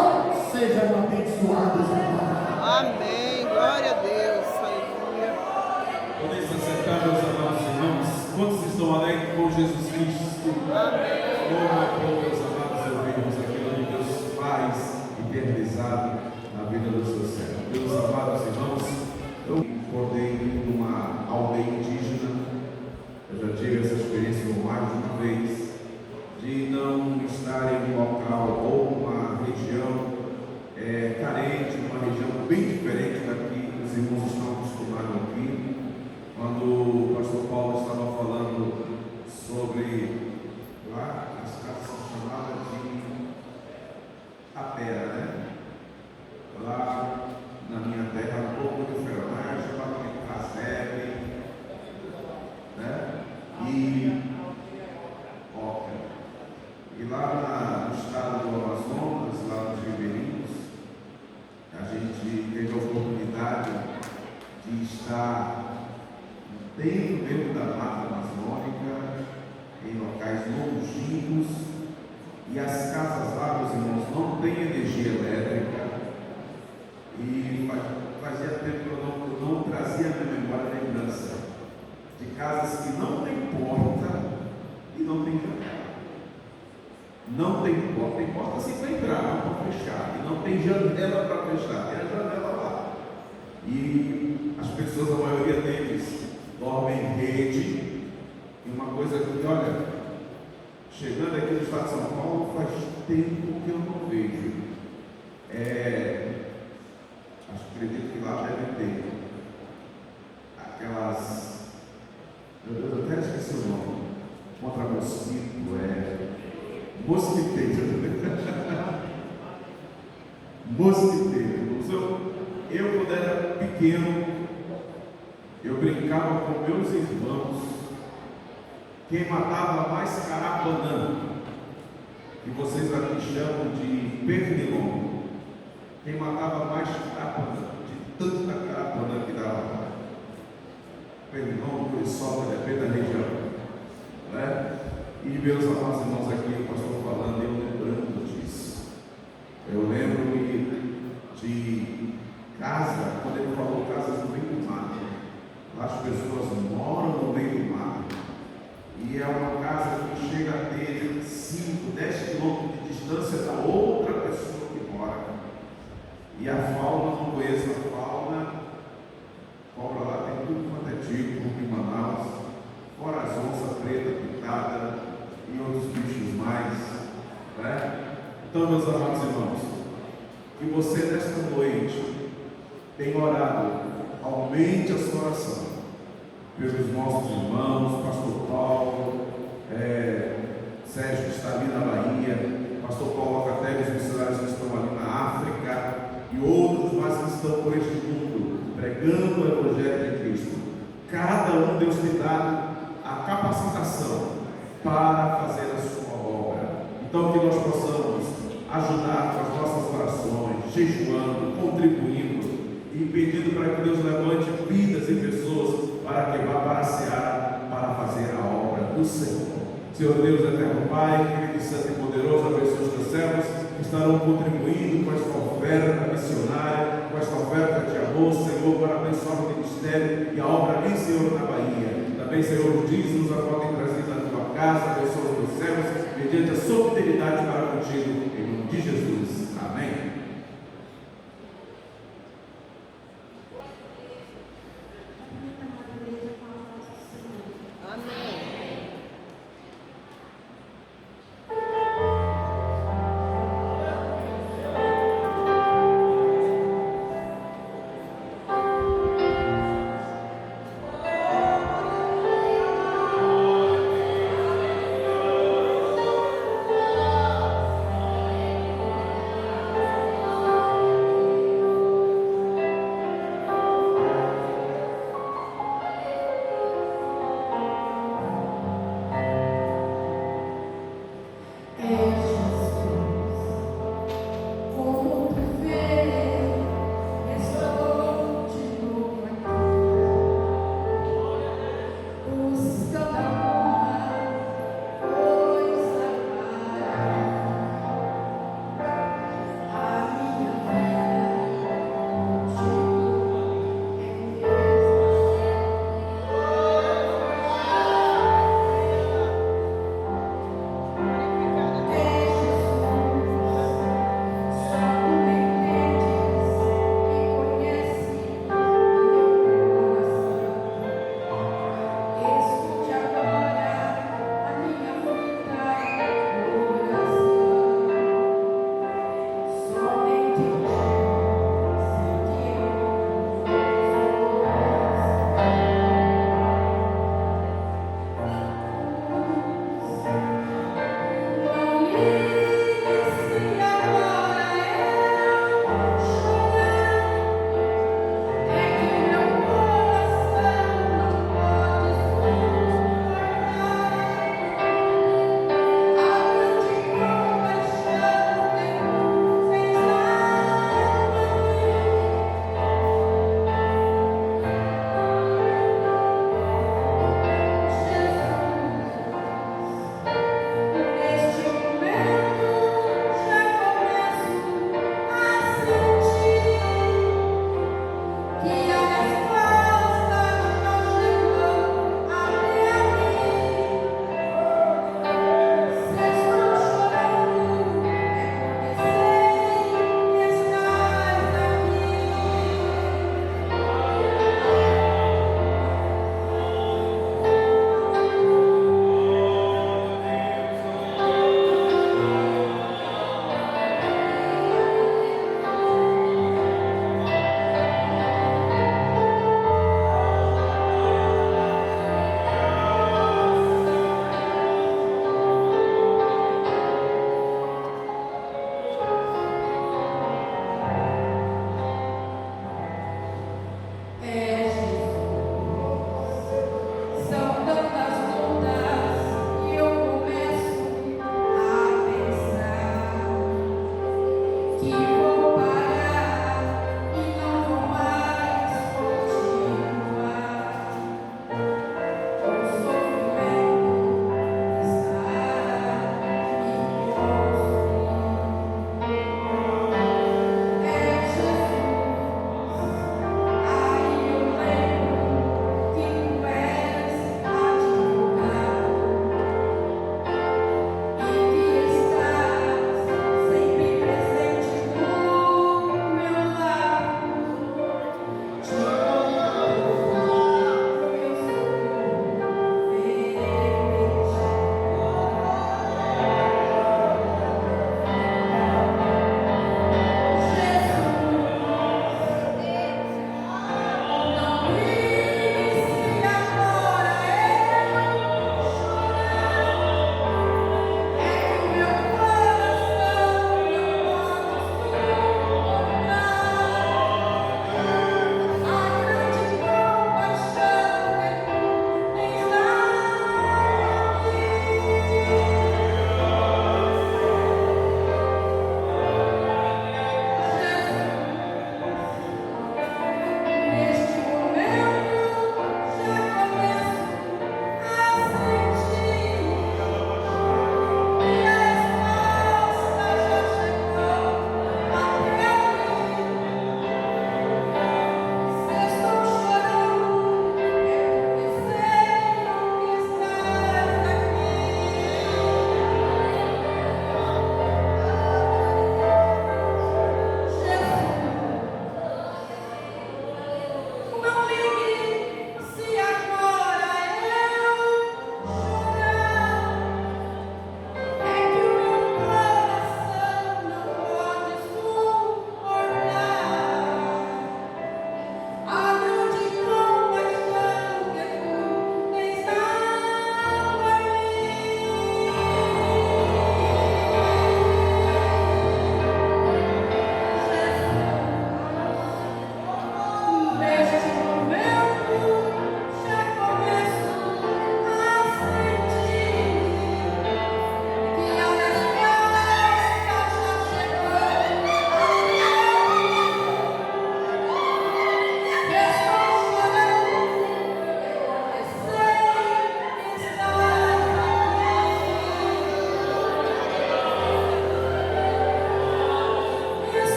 sejam abençoados agora. Amém. Glória a Deus. Aleluia. Podem se acertar, meus amados irmãos. Quantos estão alegres com Jesus Cristo? Amém. Como é bom, meus amados, ouvirmos aquilo que Deus faz e tem realizado na vida dos seus servos. Meus amados irmãos, eu acordei numa aldeia indígena. Eu já tive essa experiência mais de uma vez, de não estar em um local ou uma região carente, uma região bem diferente daqui que os irmãos estão acostumados aqui. Quando o pastor Paulo estava falando sobre lá, as casas são chamadas de tapera, né? Lá na minha terra, um pouco diferente, chamava de casebre, né? E oca. E lá no estado do Amazonas, lá nos Ribeirinhos, a gente teve a oportunidade de estar dentro mesmo da mata amazônica, em locais longínquos, e as casas lá, meus irmãos, não têm energia elétrica, e fazia tempo que eu não eu não trazia na minha memória a lembrança de casas que não tem porta e não tem janela. Não tem porta assim para entrar, não para fechar, e não tem janela para fechar, tem a janela lá. E as pessoas, a maioria deles, dormem em rede. E uma coisa que, olha, chegando aqui no estado de São Paulo, faz tempo que eu não vejo. Acredito que lá deve ter aquelas, meu Deus, eu até esqueci o nome, contra mosquito, mosquiteiro. Mosquiteiro. Eu, quando era pequeno, eu brincava com meus irmãos. Quem matava mais carapanã, que vocês aqui chamam de pernilongo. Quem matava mais carapanã, de tanta carapanã que dava lá. Pernilongo, curiçoca, depende da região. Né? E meus amados irmãos aqui, o pastor falando, eu lembrando disso. Eu lembro de casa, quando ele falou casas no meio do mato. Lá as pessoas moram no meio do mato. E é uma casa que chega a ter 5, 10 quilômetros de distância da outra pessoa que mora. E a fauna, não conheço a fauna, cobra lá tem tudo quanto é tipo em Manaus, fora as onças preta, pintada e outros bichos mais. Né? Então, meus amados irmãos, que você nesta noite tenha orado, aumente a sua oração pelos nossos irmãos, pastor Paulo, Sérgio que está ali na Bahia, pastor Paulo até os missionários que estão ali na África e outros mais que estão por este mundo pregando o Evangelho de Cristo. Cada um Deus te dá a capacitação para fazer a sua obra. Então que nós possamos ajudar com as nossas orações, jejuando, contribuindo e pedindo para que Deus levante vidas e pessoas para que vá para a seara, para fazer a obra do Senhor. Senhor Deus, eterno Pai, querido, santo e poderoso, abençoe os teus servos que estarão contribuindo com esta oferta missionária, com esta oferta de amor, Senhor, para abençoar o ministério e a obra ali, Senhor, na Bahia. Também, Senhor, diz-nos a volta em trazido na tua casa, abençoa os teus servos, mediante a sua fidelidade para contigo, em nome de Jesus. Amém.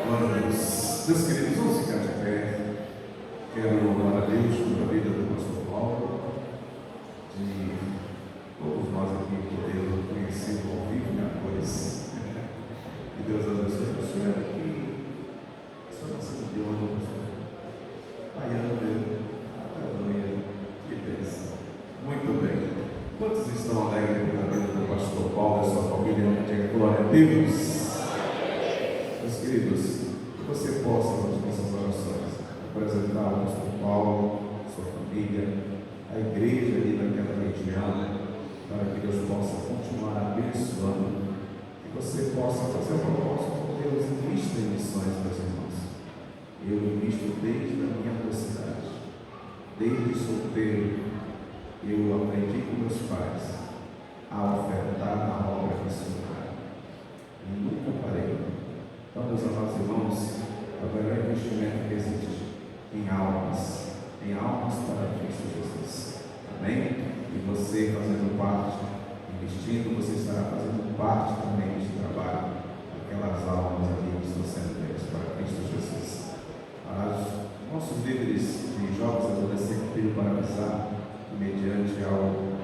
Glória a Deus. Meus queridos, vamos ficar de pé. Quero louvar a Deus pela vida do pastor Paulo, de todos nós aqui poder conhecê-lo ao vivo, né? Pois que Deus abençoe. O senhor aqui, a senhora nasceu de onde, pastor? Baiano mesmo. Aleluia. Que bênção. Muito bem. Quantos estão alegres pela vida do pastor Paulo e sua família? Diga glória a Deus. Meus queridos, que você possa, nas nossas orações, apresentar o pastor Paulo, sua família, a igreja ali naquela região, para que Deus possa continuar abençoando, que você possa fazer uma proposta com Deus, invista em missões, meus irmãos. Eu invisto desde a minha mocidade, desde solteiro, eu aprendi com meus pais a ofertar na obra missionária e nunca parei. Então, meus amados irmãos, o melhor investimento que existe em almas para Cristo Jesus. Amém? E você fazendo parte, investindo, você estará fazendo parte também deste trabalho, aquelas almas ali que estão sendo feitas para Cristo Jesus. Nossos líderes de jovens e adolescentes pediram para avisar, mediante ao